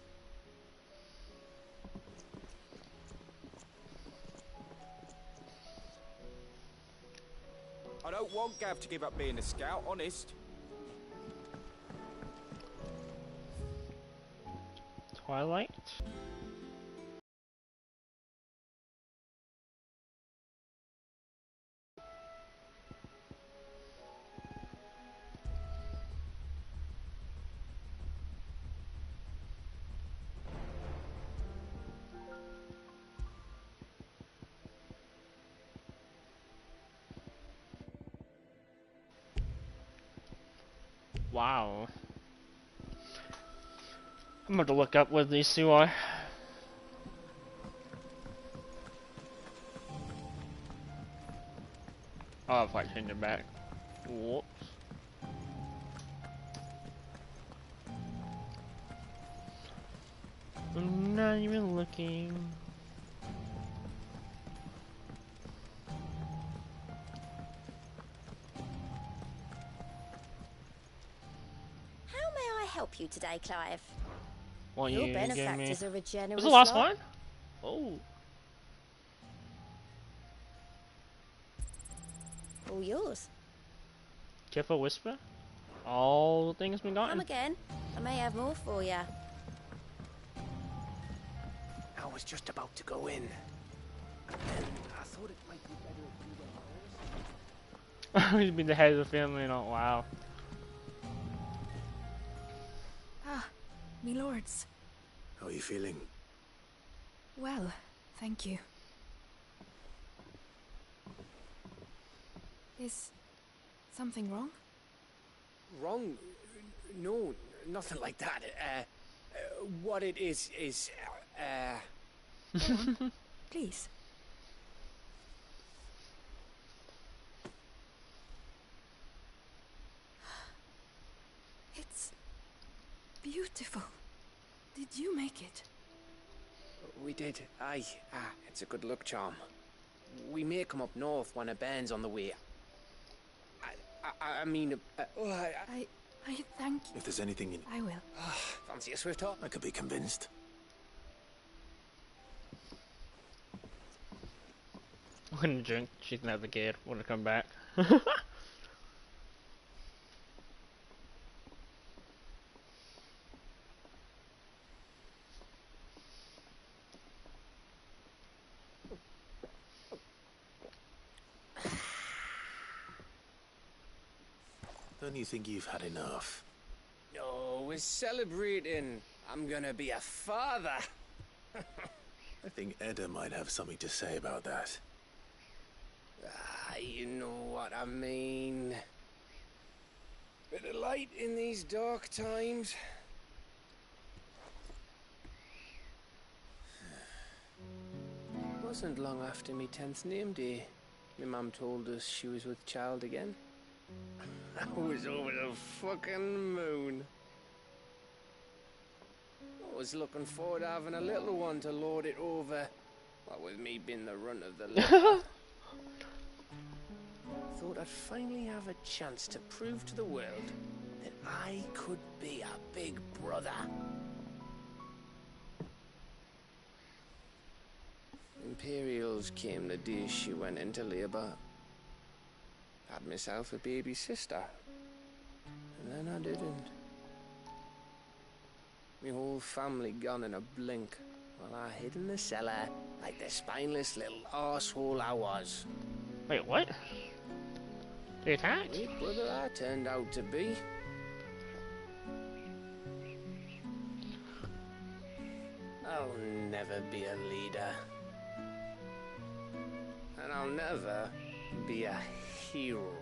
I don't want Gav to give up being a scout, honest. Twilight? Wow. I'm about to look up what these two are. Oh, if I change it back. Whoops. I'm not even looking. Help you today, Clive. Well, Your you benefactors are a generous was the last lot. one? Oh. All yours. Careful whisper. All the things been gotten. Come again. I may have more for you. I was just about to go in. And I thought it might be better if you were... He's been the head of the family and all. Wow. Me lords. How are you feeling? Well, thank you. Is something wrong? Wrong? No, nothing like that. What it is... Go on, please. It's beautiful. Did you make it? We did. Aye. It's a good luck charm. We may come up north when it burns on the way. I mean... I thank you. If there's anything you... I will. Fancy a swift hop? I could be convinced. I'm gonna drink. She's never cared when I come back. Don't you think you've had enough? No, we're celebrating. I'm gonna be a father. I think Edda might have something to say about that. You know what I mean. Bit of light in these dark times. Wasn't long after me 10th name day. My mum told us she was with child again. I was over the fucking moon. I was looking forward to having a little one to lord it over. What with me being the runt of the litter. Thought I'd finally have a chance to prove to the world that I could be a big brother. Imperials came the day she went into labour. Had myself a baby sister. And then I didn't. My whole family gone in a blink, while I hid in the cellar like the spineless little arsehole I was. Wait, what? They attacked? Great brother I turned out to be. I'll never be a leader. And I'll never be a hero.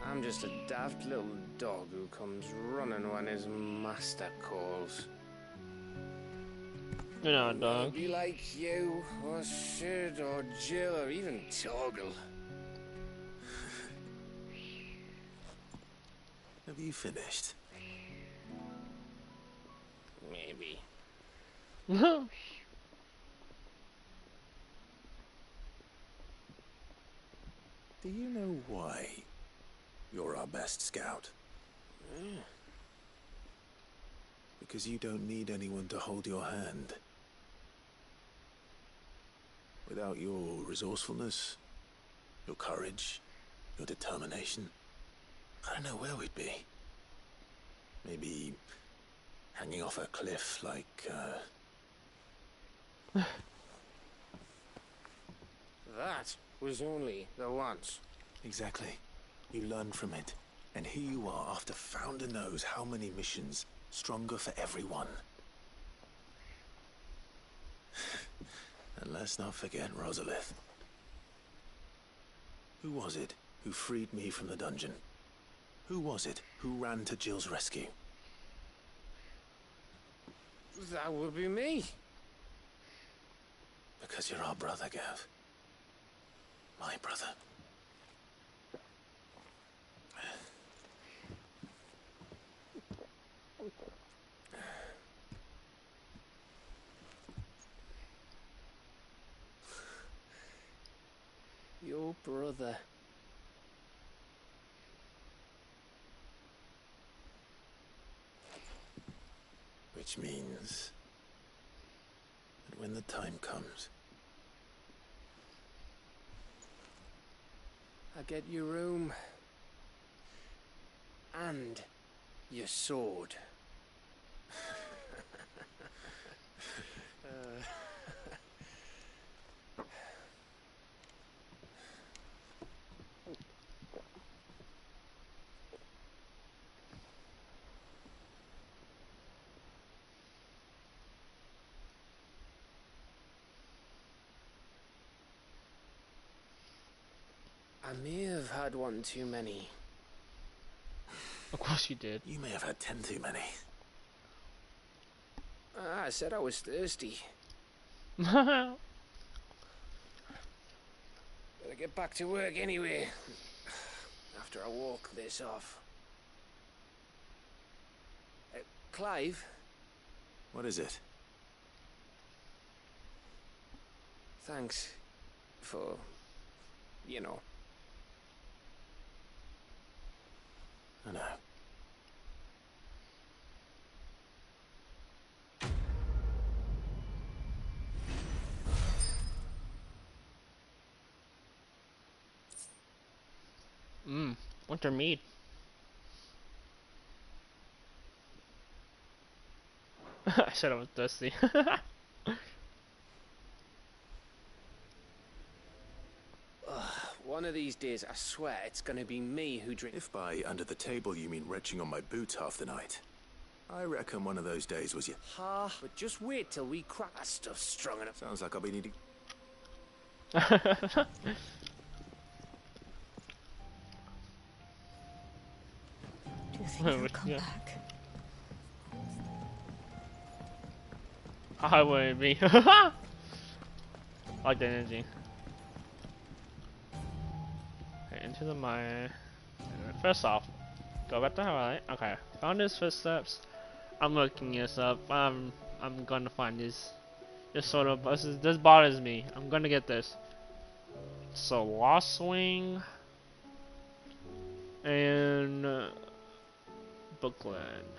I'm just a daft little dog who comes running when his master calls. You're not a dog. I'll be like you, or Sid, or Jill, or even Torgal. Have you finished? Maybe. Do you know why you're our best scout? Because you don't need anyone to hold your hand. Without your resourcefulness, your courage, your determination, I don't know where we'd be. Maybe hanging off a cliff like, That was only the once. Exactly. You learn from it. And here you are after Founder knows how many missions, stronger for everyone. And let's not forget Rosalith. Who was it who freed me from the dungeon? Who was it who ran to Jill's rescue? That would be me. Because you're our brother, Gav. My brother. Your brother. Which means that when the time comes, I get your room. And your sword. I may have had one too many. Of course you did. You may have had 10 too many. I said I was thirsty. Oh, Better get back to work anyway. After I walk this off. Clive? What is it? Thanks for, you know. I know. winter mead. I said I was thirsty. One of these days, I swear, it's gonna be me who drinks. If by under the table you mean retching on my boots half the night, I reckon one of those days was you. Ha! But just wait till we crack that stuff strong enough. Sounds like I'll be needing. think he'll come back? I wouldn't be. Like the energy. Okay, into the mine. First off, go back to highlight. Okay, found his footsteps. I'm looking this up. I'm gonna find this. This sort of this bothers me. I'm gonna get this. So Lost Swing and Bookland.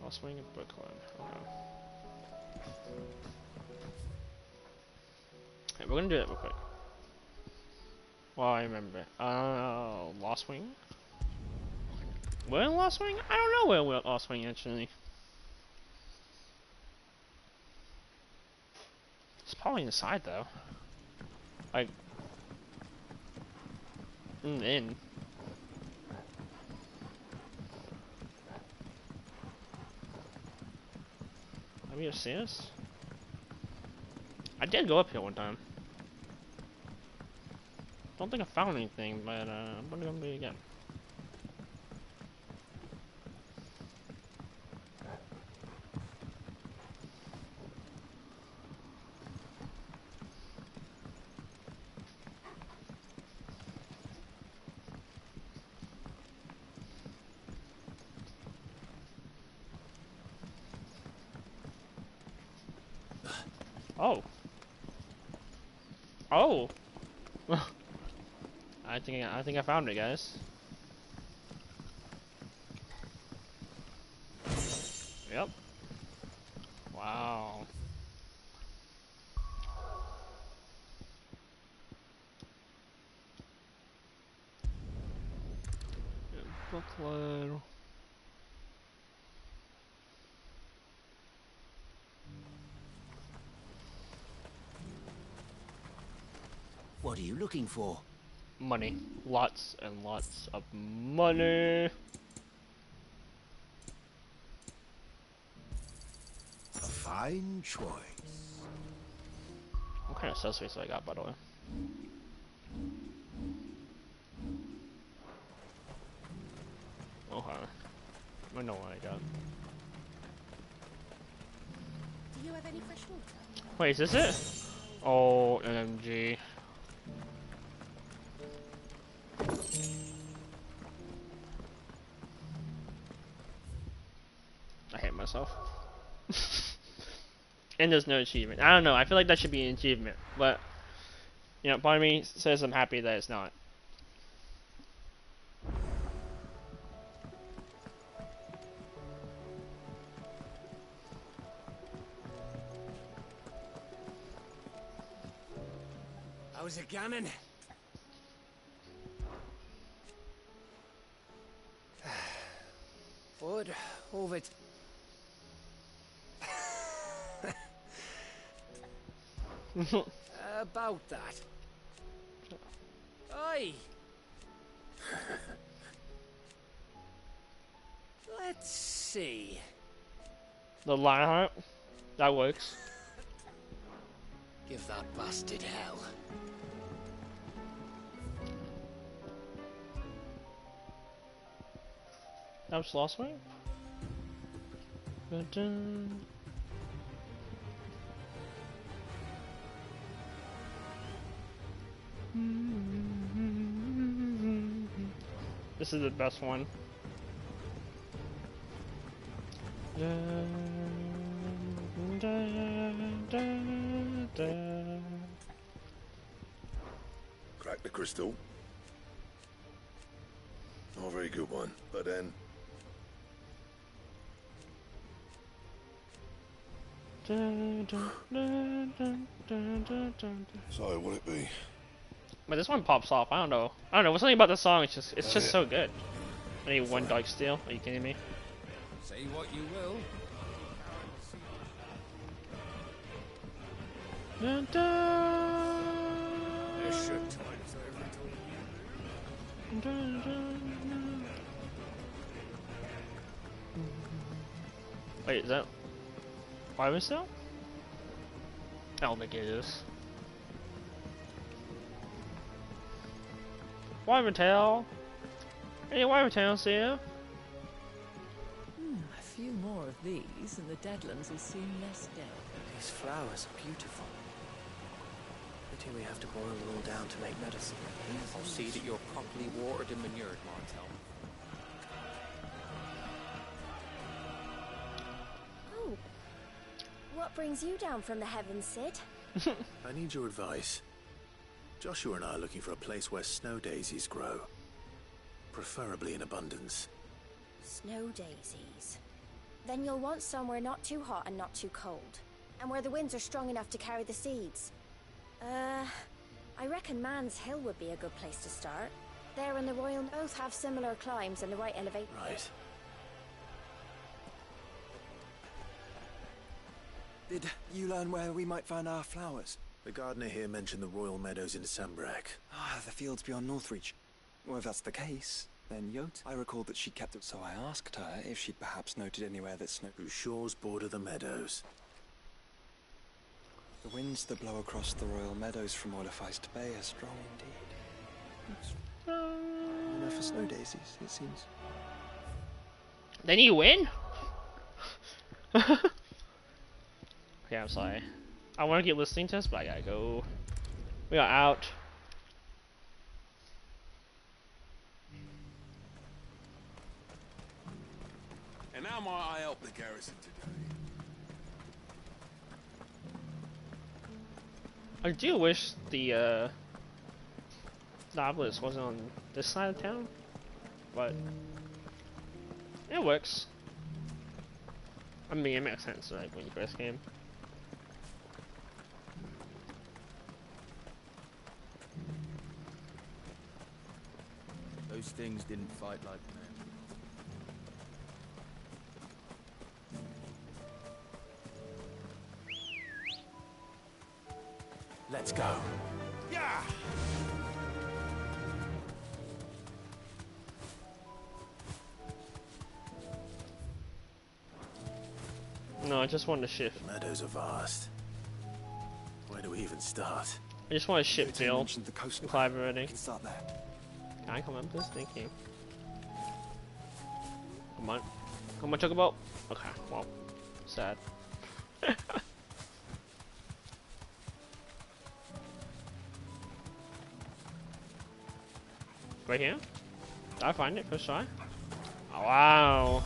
Lost Swing and Bookland. Okay. Okay, we're gonna do that real quick. Well, I remember. Lost Swing. We're in Lost Swing? I don't know where we're at Lost Swing actually. It's probably inside though. Like in. Have you seen us? I did go up here one time. Don't think I found anything, but I'm gonna do it again. Oh. Oh. I think I found it, guys. Yep. Wow. Booklet. What are you looking for? Money. Lots and lots of money. A fine choice. What kind of subspace I got, by the way? Okay. I know what I got. Do you have any fresh water? Wait, is this it? Oh, MG. I hate myself. And there's no achievement. I don't know. I feel like that should be an achievement, but you know, part of me says I'm happy that it's not. How's it going? Forward, over it. About that. Oi! Let's see. The Lionheart? That works. Give that bastard hell. That was Lost Way? Dun-dun. This is the best one. Crack the crystal. Not a very good one, but then. So, what it be? But this one pops off. I don't know. What's something about the song? It's just so good. I need one dark steel. Are you kidding me? Say what you will. Dun, dun. This should times every Dun, dun, dun. Wait, is that Wyvern Cell? I don't think it is. Wyvern Tail. Any wyvern tails here? A few more of these, and the Deadlands will seem less dead. These flowers are beautiful. Pity we have to boil them all down to make medicine. I'll see that you're properly watered and manured, Martel. Oh. What brings you down from the heavens, Sid? I need your advice. Joshua and I are looking for a place where snow daisies grow. Preferably in abundance. Snow daisies. Then you'll want somewhere not too hot and not too cold. And where the winds are strong enough to carry the seeds. I reckon Man's Hill would be a good place to start. There and the Royal both have similar climbs and the right elevation. Right. Did you learn where we might find our flowers? The gardener here mentioned the Royal Meadows in Sembrak. Ah, the fields beyond Northreach. Well, if that's the case, then Yot. I recalled that she kept it, so I asked her if she'd perhaps noted anywhere that snow... Whose shores border the meadows. The winds that blow across the Royal Meadows from Orlefeist Bay are strong indeed. Enough for snow daisies, it seems. Then you win? Okay, I'm sorry. I want to get listening to us, but I gotta go. We are out. And how might I help the garrison today? I do wish the obelisk wasn't on this side of town, but it works. I mean, it makes sense, right, when you first came. Those things didn't fight like men. Let's go. Yeah! No, I just want to shift. The meadows are vast. Where do we even start? I just want to ship Bill. The coast Clive already. We can start there. Can I come on, please? Thank you. Come on. Come on, Chocobo. Okay, well, sad. Right here? Did I find it first try? Oh, wow.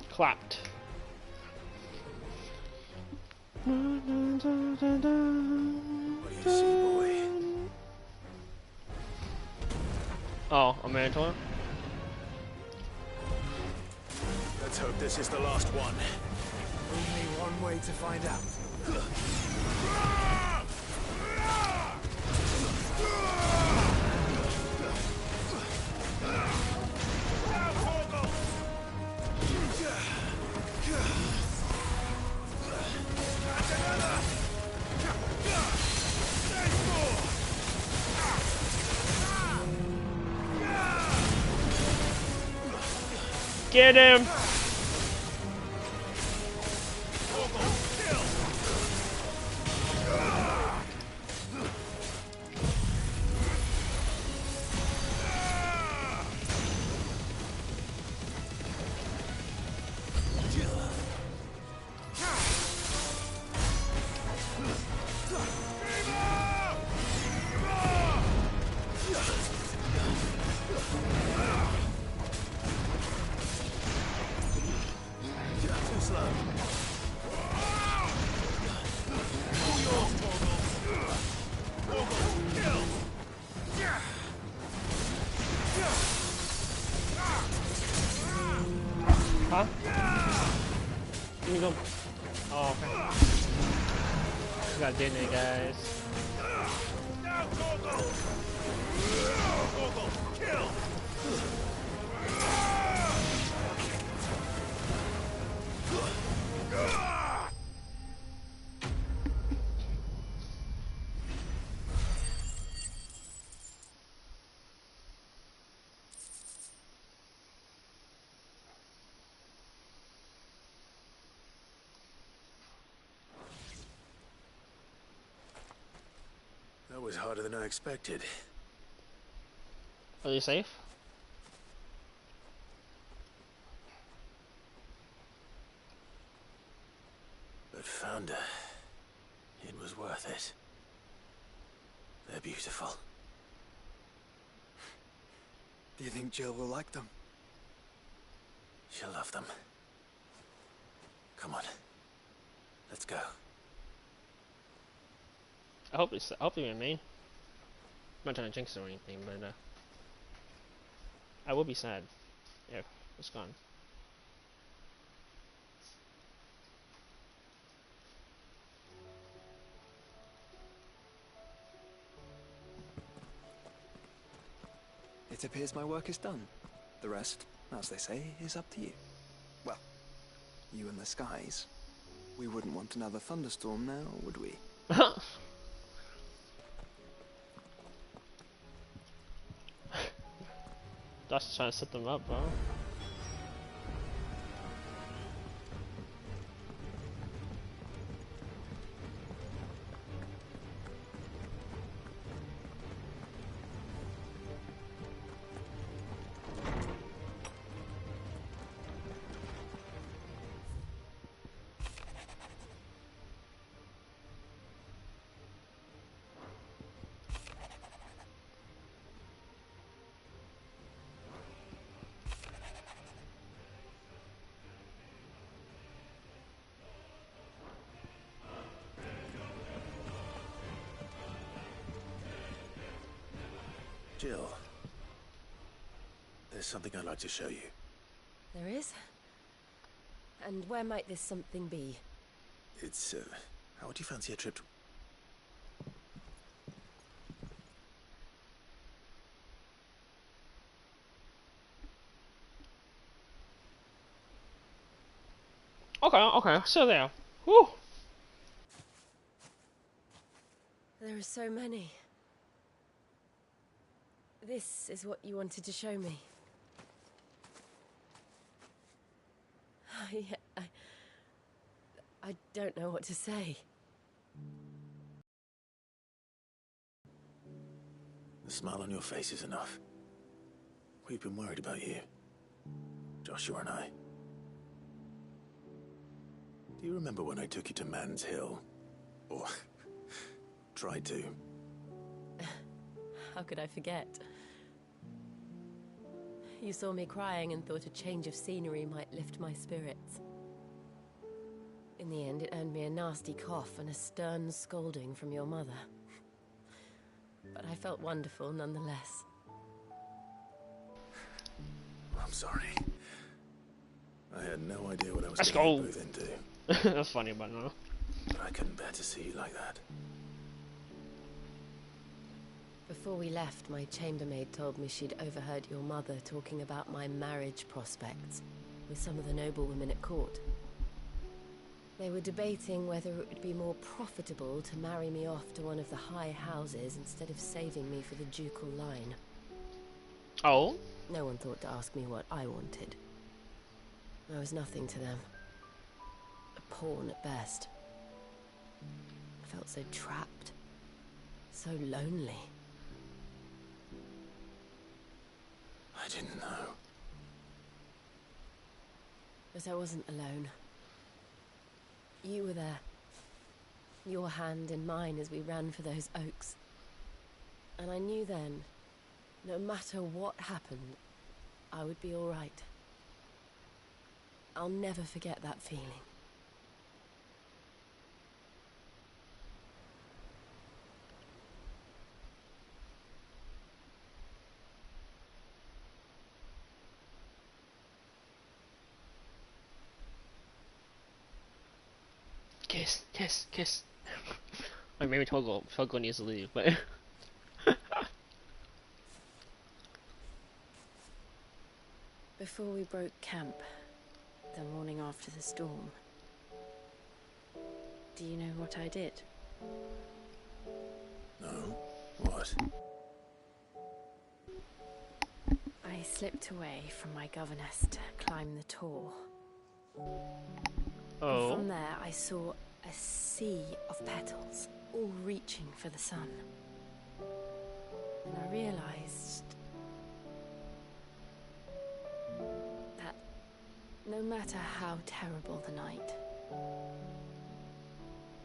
Clapped. What do you see, boy? Oh, a mantle. Let's hope this is the last one. Only one way to find out. Get him! Huh? Let me go. Oh, okay. We got dinner, guys. Kill! That was harder than I expected. Are you safe? But found her. It was worth it. They're beautiful. Do you think Jill will like them? She'll love them. Come on. Let's go. I hope you remain. I'm not trying to jinx it or anything, but I will be sad if it's gone. It appears my work is done. The rest, as they say, is up to you. Well, you and the skies. We wouldn't want another thunderstorm now, would we? Just trying to set them up, bro. Jill, there's something I'd like to show you. There is? And where might this something be? It's, how would you fancy a trip to... Okay, so there. Whew! There are so many. This is what you wanted to show me. I don't know what to say. The smile on your face is enough. We've been worried about you. Joshua and I. Do you remember when I took you to Man's Hill? Or... tried to? How could I forget? You saw me crying and thought a change of scenery might lift my spirits. In the end, it earned me a nasty cough and a stern scolding from your mother. But I felt wonderful nonetheless. I'm sorry. I had no idea what I was Let's getting go. both into. That's funny, but no. But I couldn't bear to see you like that. Before we left, my chambermaid told me she'd overheard your mother talking about my marriage prospects with some of the noblewomen at court. They were debating whether it would be more profitable to marry me off to one of the high houses instead of saving me for the ducal line. Oh? No one thought to ask me what I wanted. I was nothing to them. A pawn at best. I felt so trapped. So lonely. I didn't know. But I wasn't alone. You were there. Your hand in mine as we ran for those oaks. And I knew then, no matter what happened, I would be all right. I'll never forget that feeling. Kiss. Or maybe Togo needs to leave, but Before we broke camp, the morning after the storm, do you know what I did? No? What? I slipped away from my governess to climb the tor. Oh. And from there, I saw a sea of petals, all reaching for the sun. And I realized that no matter how terrible the night,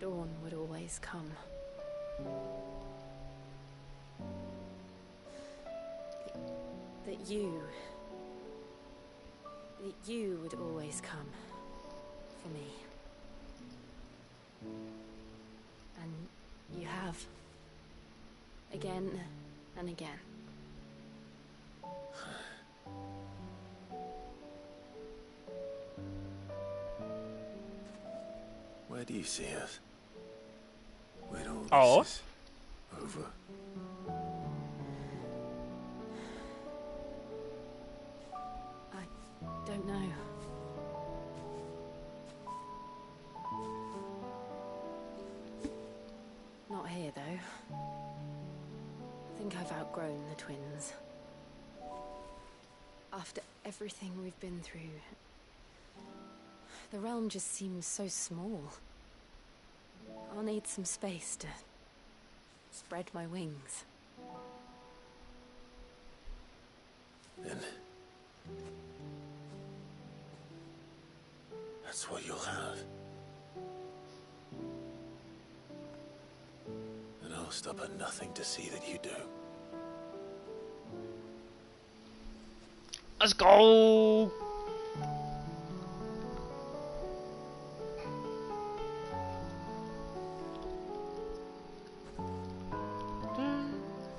dawn would always come. That you would always come for me. And you have. Again and again. Where do you see us? When all this is over? I don't know. Not here, though. I think I've outgrown the twins. After everything we've been through, the realm just seems so small. I'll need some space to spread my wings. Then that's what you'll have. And I'll stop at nothing to see that you do. Let's go!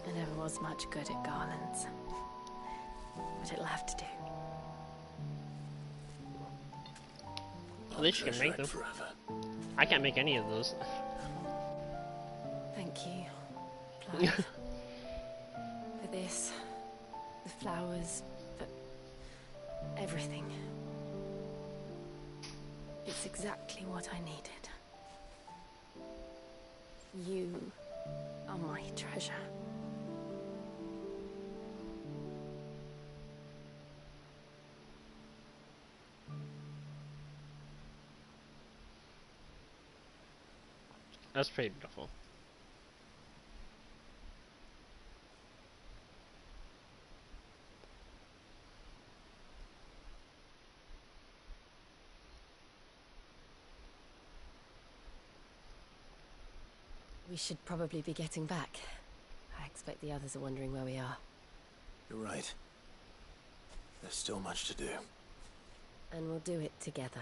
I never was much good at garlands, but it'll have to do. At least you can make them. I can't make any of those. Thank you, Clive. For this, the flowers, for everything. It's exactly what I needed. You are my treasure. That's pretty beautiful. We should probably be getting back. I expect the others are wondering where we are. You're right. There's still much to do. And we'll do it together.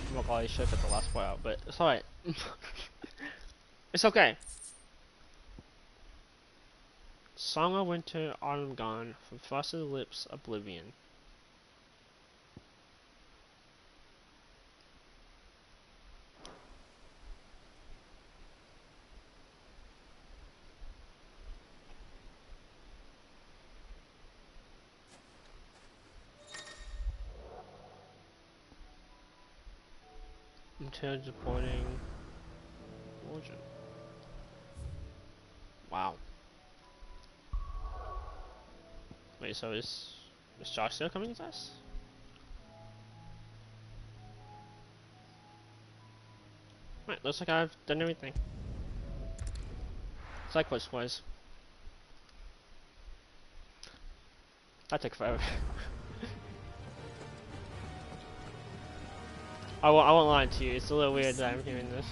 I'm not glad I should cut the last part out, but it's alright. It's okay. Song of Winter, Autumn Gone, from Frosted Lips, Oblivion. Until disappointing origin. Wow. Wait, so is Josh still coming with us? Right, looks like I've done everything. Sidequest wise. That took forever. I won't lie to you, it's a little weird that I'm hearing this.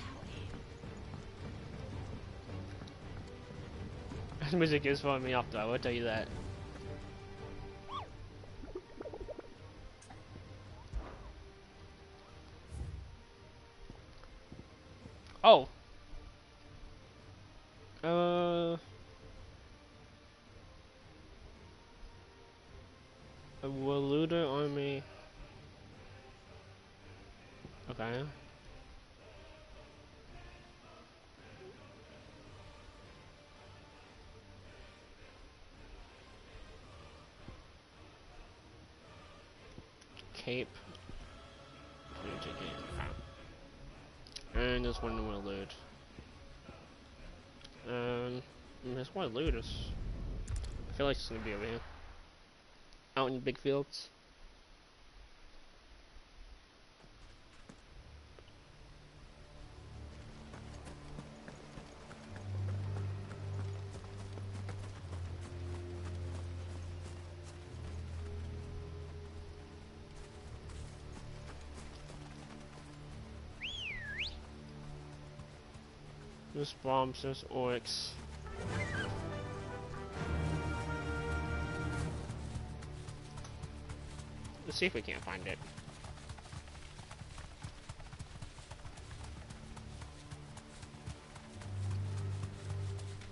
The music is throwing me off though, I will tell you that. Oh! A Waluda army. Okay. cape. And this one will loot. This one loot is. I feel like it's gonna be over here. Out in the big fields. This bombs, this oryx. Let's see if we can't find it.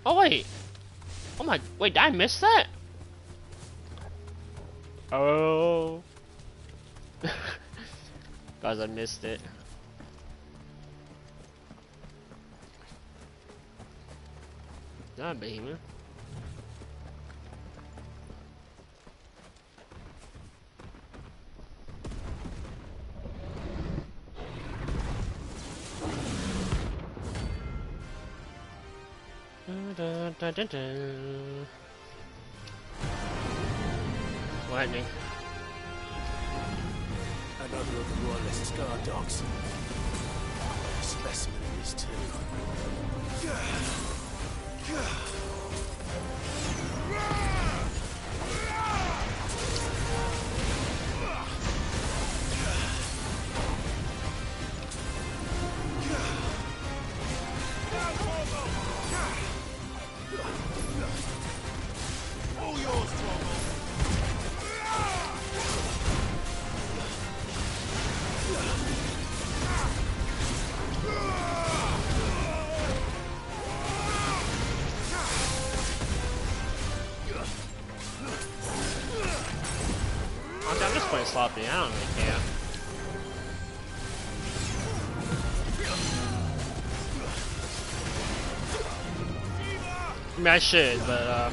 Oh wait! Oh my, wait, did I miss that? Oh. Guys, I missed it. Not Behemoth. Lightning. Another of the royalist scar dogs. A specimen of this too. All yours, Torgo. I'm just playing sloppy, I don't really care. I mean, I should, but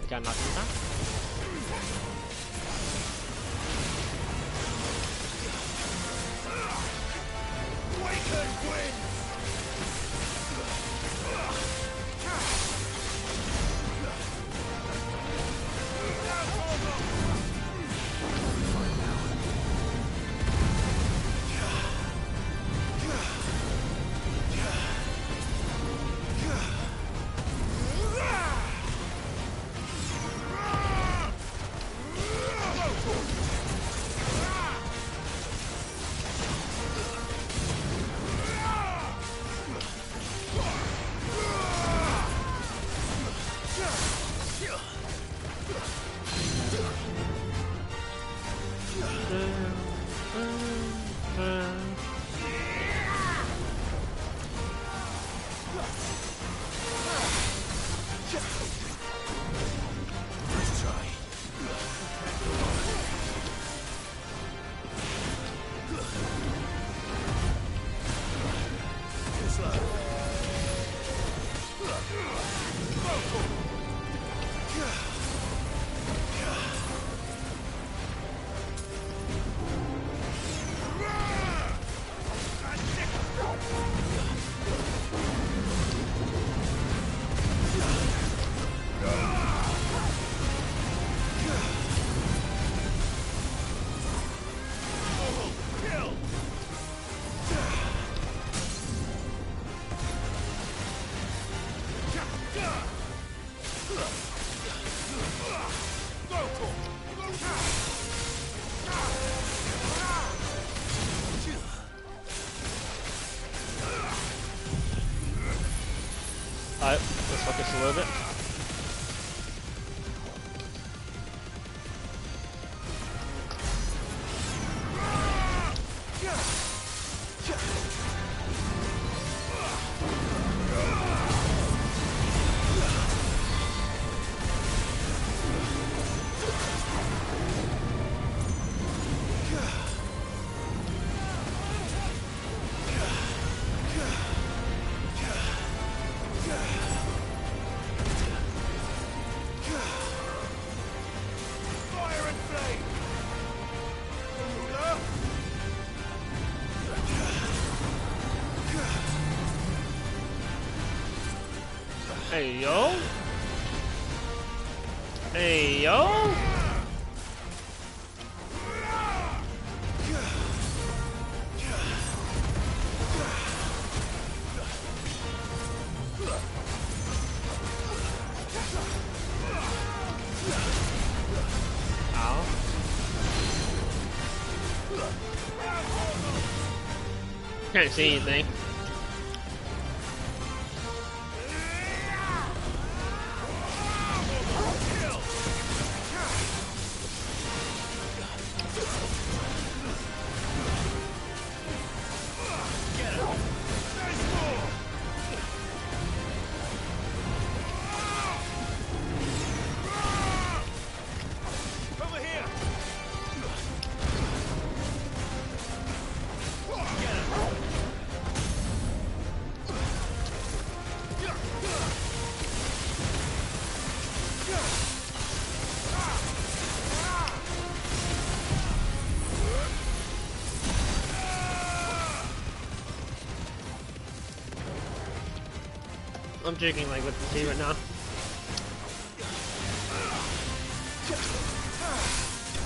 got knocked him down. Alright, let's focus a little bit. Hey yo. Hey yo. Ow. Can't see anything. I'm drinking like with the tea right now.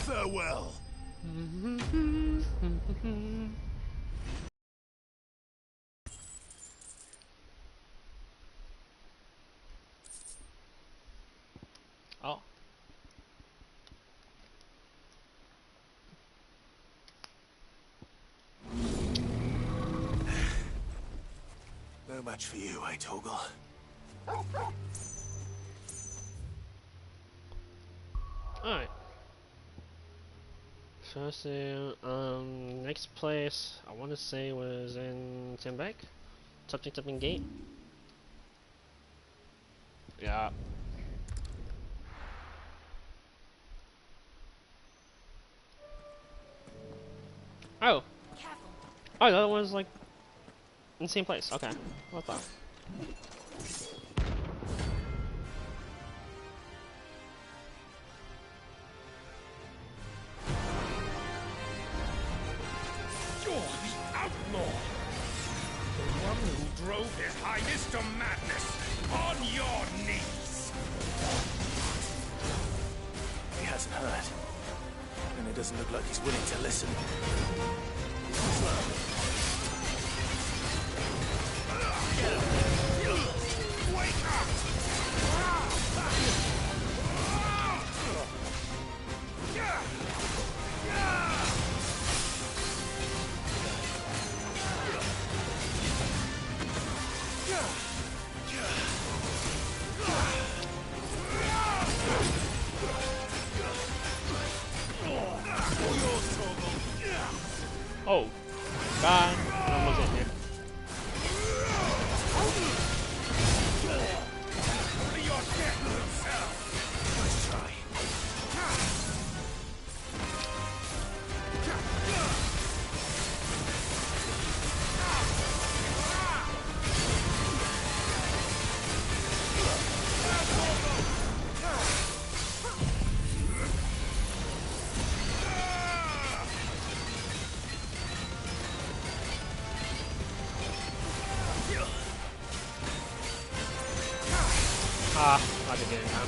Farewell. Oh. No match for you, eh, Torgal? Alright. So let's see, next place I want to say was in Timbeck? Something Gate? Yeah. Oh! Oh, the other one's like in the same place. Okay. What the? You're the outlaw! The one who drove His Highness to madness! On your knees! He hasn't heard. And it doesn't look like he's willing to listen. Wake up! Oh. God. I almost in here. Your death himself! Let's try. Ah, I did get it now.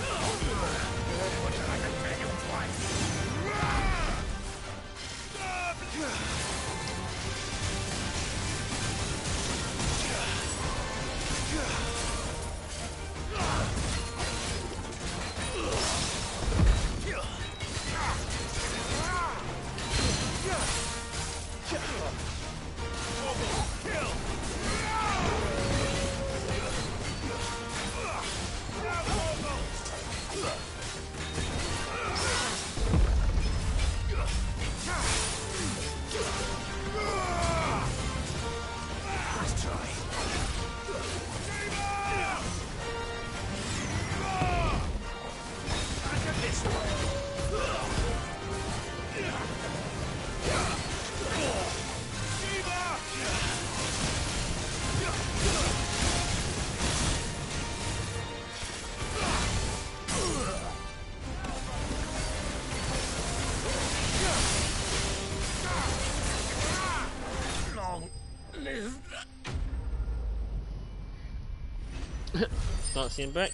not Sandbeck.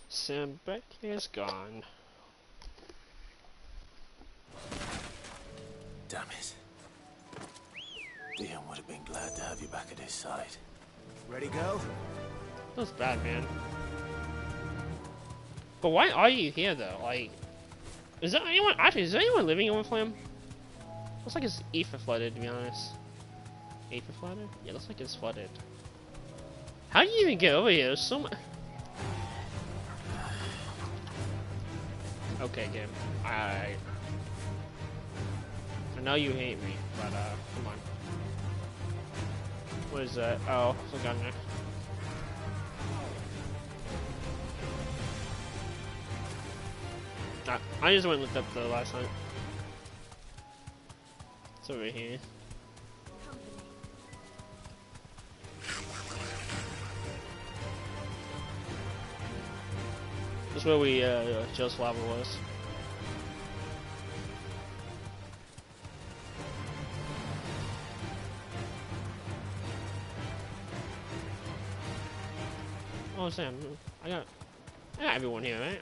Sandbeck is gone. Damn it. Dion would have been glad to have you back at his side. Ready, go? That was bad, man. But why are you here, though? Like, is there anyone? Actually, is there anyone living in Flame? Looks like it's ether flooded, to be honest. Ether flooded? Yeah, looks like it's flooded. How do you even get over here? There's so much. Okay, game. I know you hate me, but come on. What is that? Oh, it's a gun there. I just went and looked up the last night. It's over here. This is where we Joe's lava was. Oh, Sam, I got everyone here, right?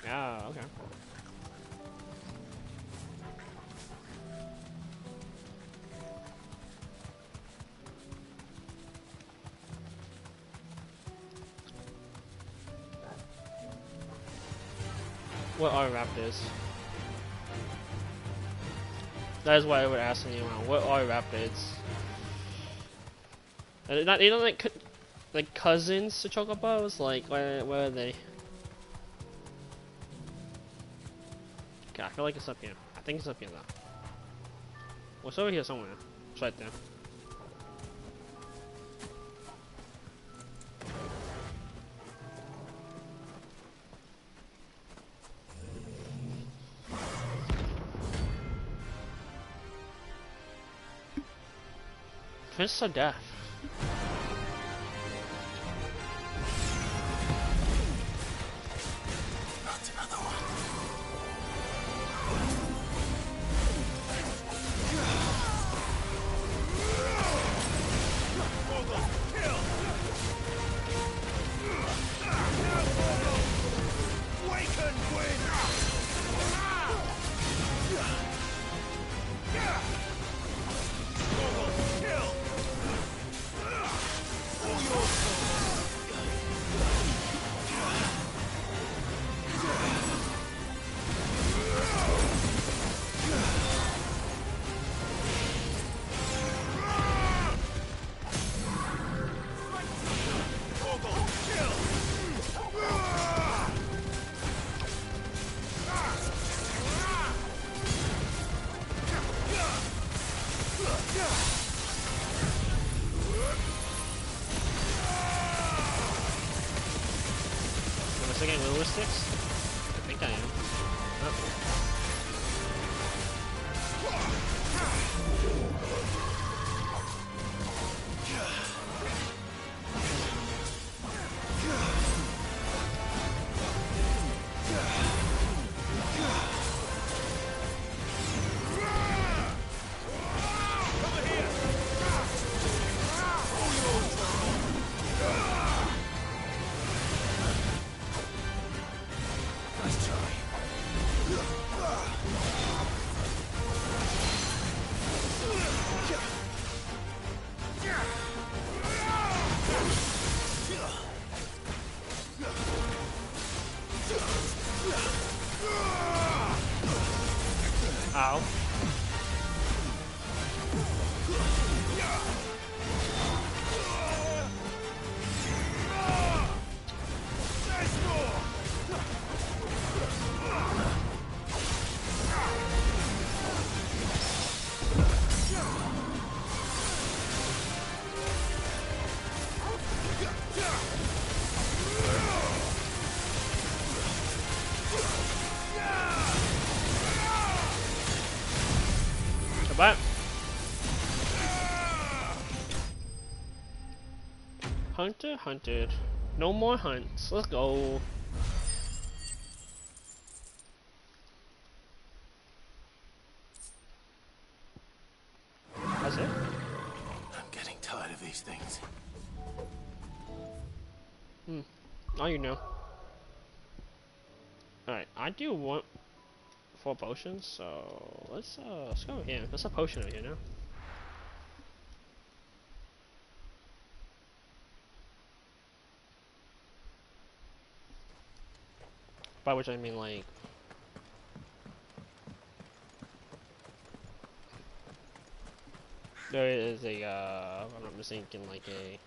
Yeah, okay. What are raptors? That is why I would ask anyone. What are raptors? They don't like cousins to chocobos. Like where are they? Okay, I feel like it's up here. I think it's up here though. Well, it's over here somewhere. It's right there. Fists of death. Not another one. Am I getting Lilith-sticks? I think I am. Ow. Goodbye. Hunter hunted. No more hunts. Let's go. That's it? I'm getting tired of these things. Oh, you know. Alright, I do want 4 potions, so let's go over here. There's a potion over here now. By which I mean like there is a if I'm not mistaken, like a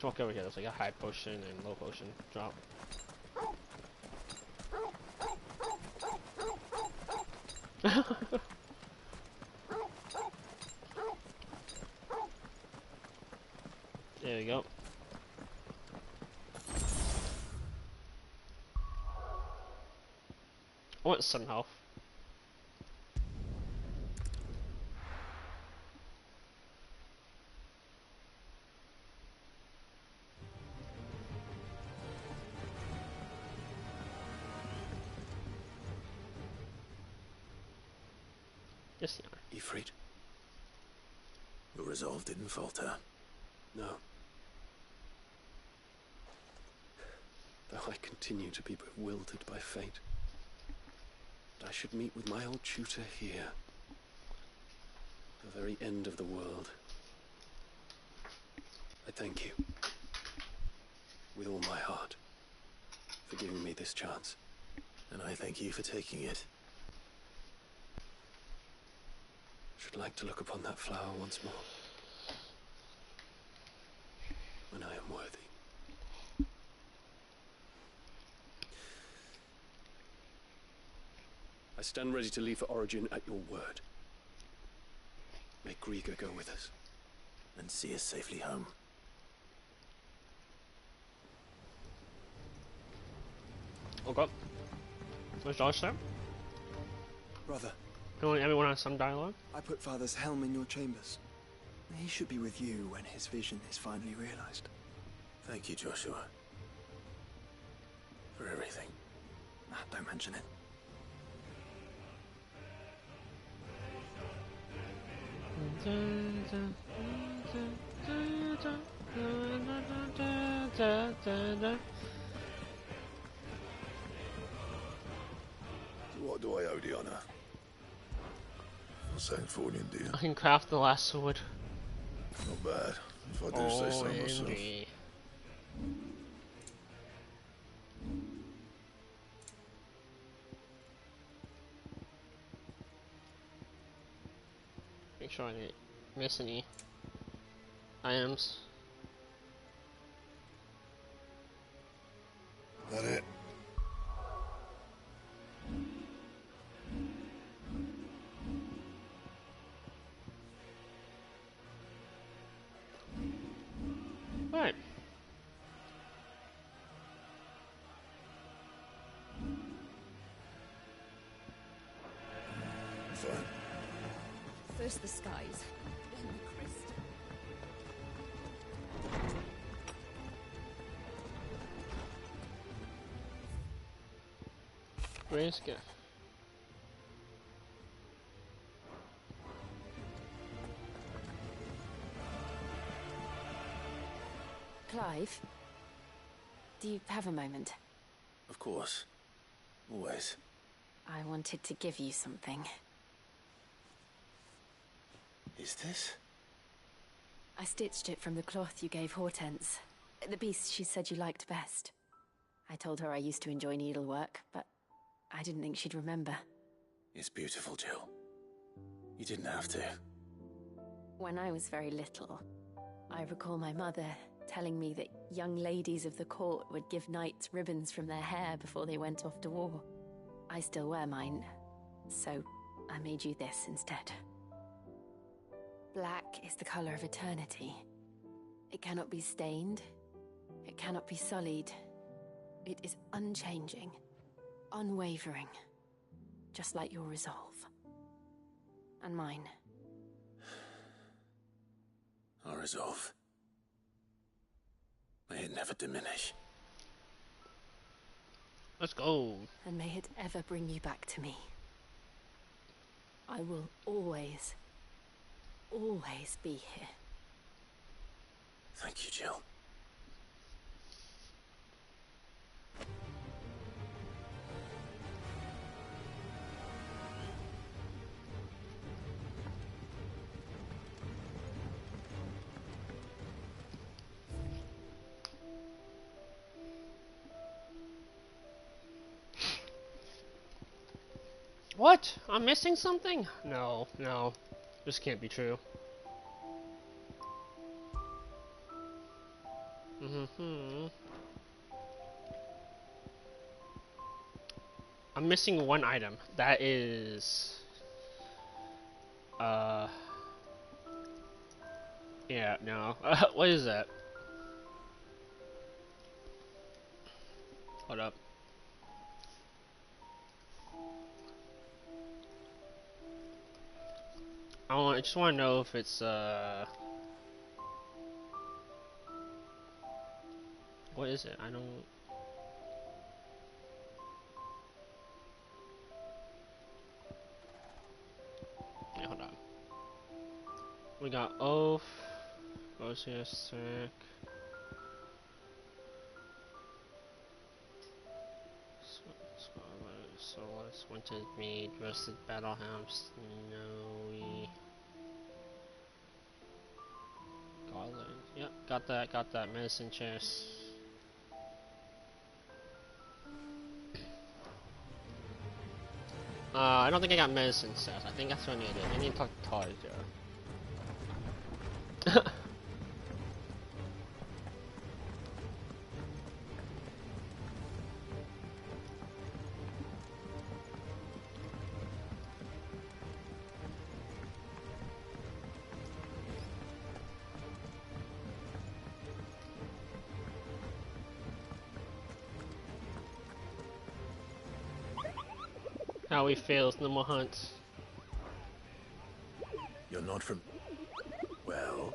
talk over here. There's like a high potion and low potion drop. There we go. I want some health. Yes, you are. Ifrit, your resolve didn't falter. No. Though I continue to be bewildered by fate. But I should meet with my old tutor here. The very end of the world. I thank you. With all my heart. For giving me this chance. And I thank you for taking it. Should like to look upon that flower once more. When I am worthy. I stand ready to leave for Origin at your word. May Grieger go with us. And see us safely home. Okay. Where's Josh there? Brother. Everyone has some dialogue? I put Father's helm in your chambers. He should be with you when his vision is finally realized. Thank you, Joshua. For everything. Don't mention it. What do I owe the honor? For saying Thornian, dear. I can craft the last sword. Not bad, if I do say so myself. Indeed. Make sure I didn't miss any items. That it? Right. Fine. First the skies, then the crystal. Where's gift? Clive, do you have a moment? Of course. Always. I wanted to give you something. Is this? I stitched it from the cloth you gave Hortense. The piece she said you liked best. I told her I used to enjoy needlework, but I didn't think she'd remember. It's beautiful, Jill. You didn't have to. When I was very little, I recall my mother telling me that young ladies of the court would give knights ribbons from their hair before they went off to war. I still wear mine, so I made you this instead. Black is the color of eternity. It cannot be stained. It cannot be sullied. It is unchanging, unwavering, just like your resolve. And mine. Our resolve. May it never diminish. Let's go. And may it ever bring you back to me. I will always be here. Thank you, Jill. What? I'm missing something? No, no. This can't be true. I'm missing one item. That is... Yeah, no. What is that? Hold up. I just want to know if it's, what is it? I don't... Yeah, hold on. We got Oath, Oceus, Sack, Solace, Winter Mead, Roasted Battlehound, Snowy, Garland. Yep, got that. Medicine chest. I don't think I got medicine stuff. I think that's what I need to do. I need to talk to Taj, Joe. How he fails no more hunts. You're not from... Well,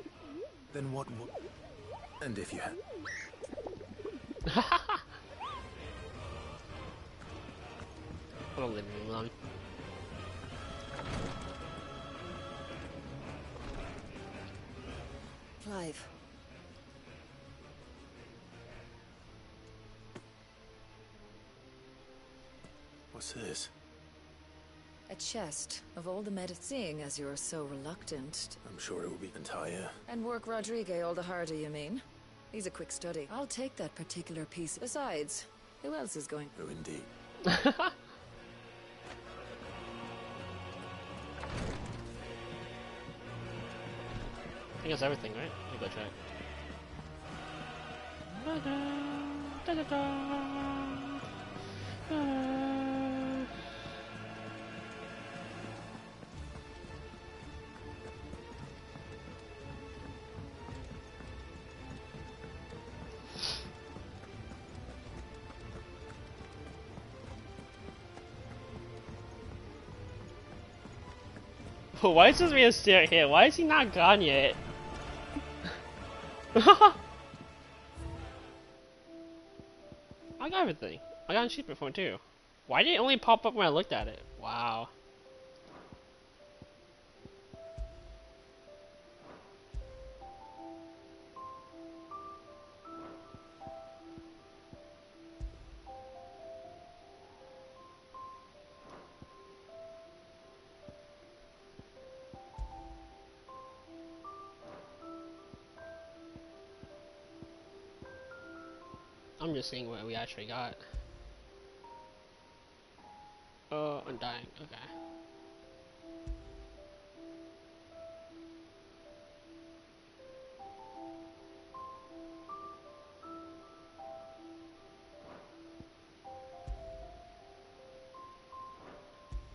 then what... And if you had... I'll leave him alone. Clive. What's this? A chest of all the medicine. Seeing as you're so reluctant. I'm sure it will be entire. And work Rodrigue all the harder, you mean? He's a quick study. I'll take that particular piece. Besides, who else is going? Oh, indeed. I think that's everything, right? Let me go check. Why is this man still here? Why is he not gone yet? I got everything. I got a cheaper phone too. Why did it only pop up when I looked at it? Wow. I'm just seeing what we actually got. Oh, Undying, okay.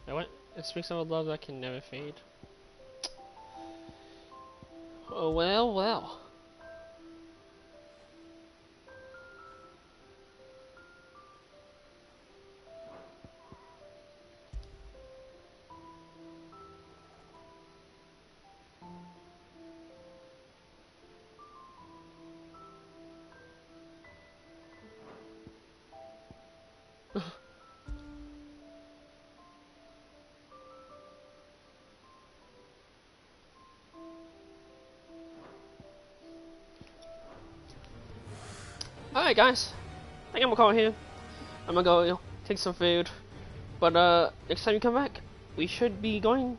Now what? It speaks of a love that can never fade. Oh well, well. Alright guys, I think I'm gonna call it here. I'm gonna go take some food. But next time you come back, we should be going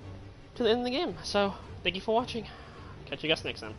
to the end of the game. So, thank you for watching. Catch you guys next time.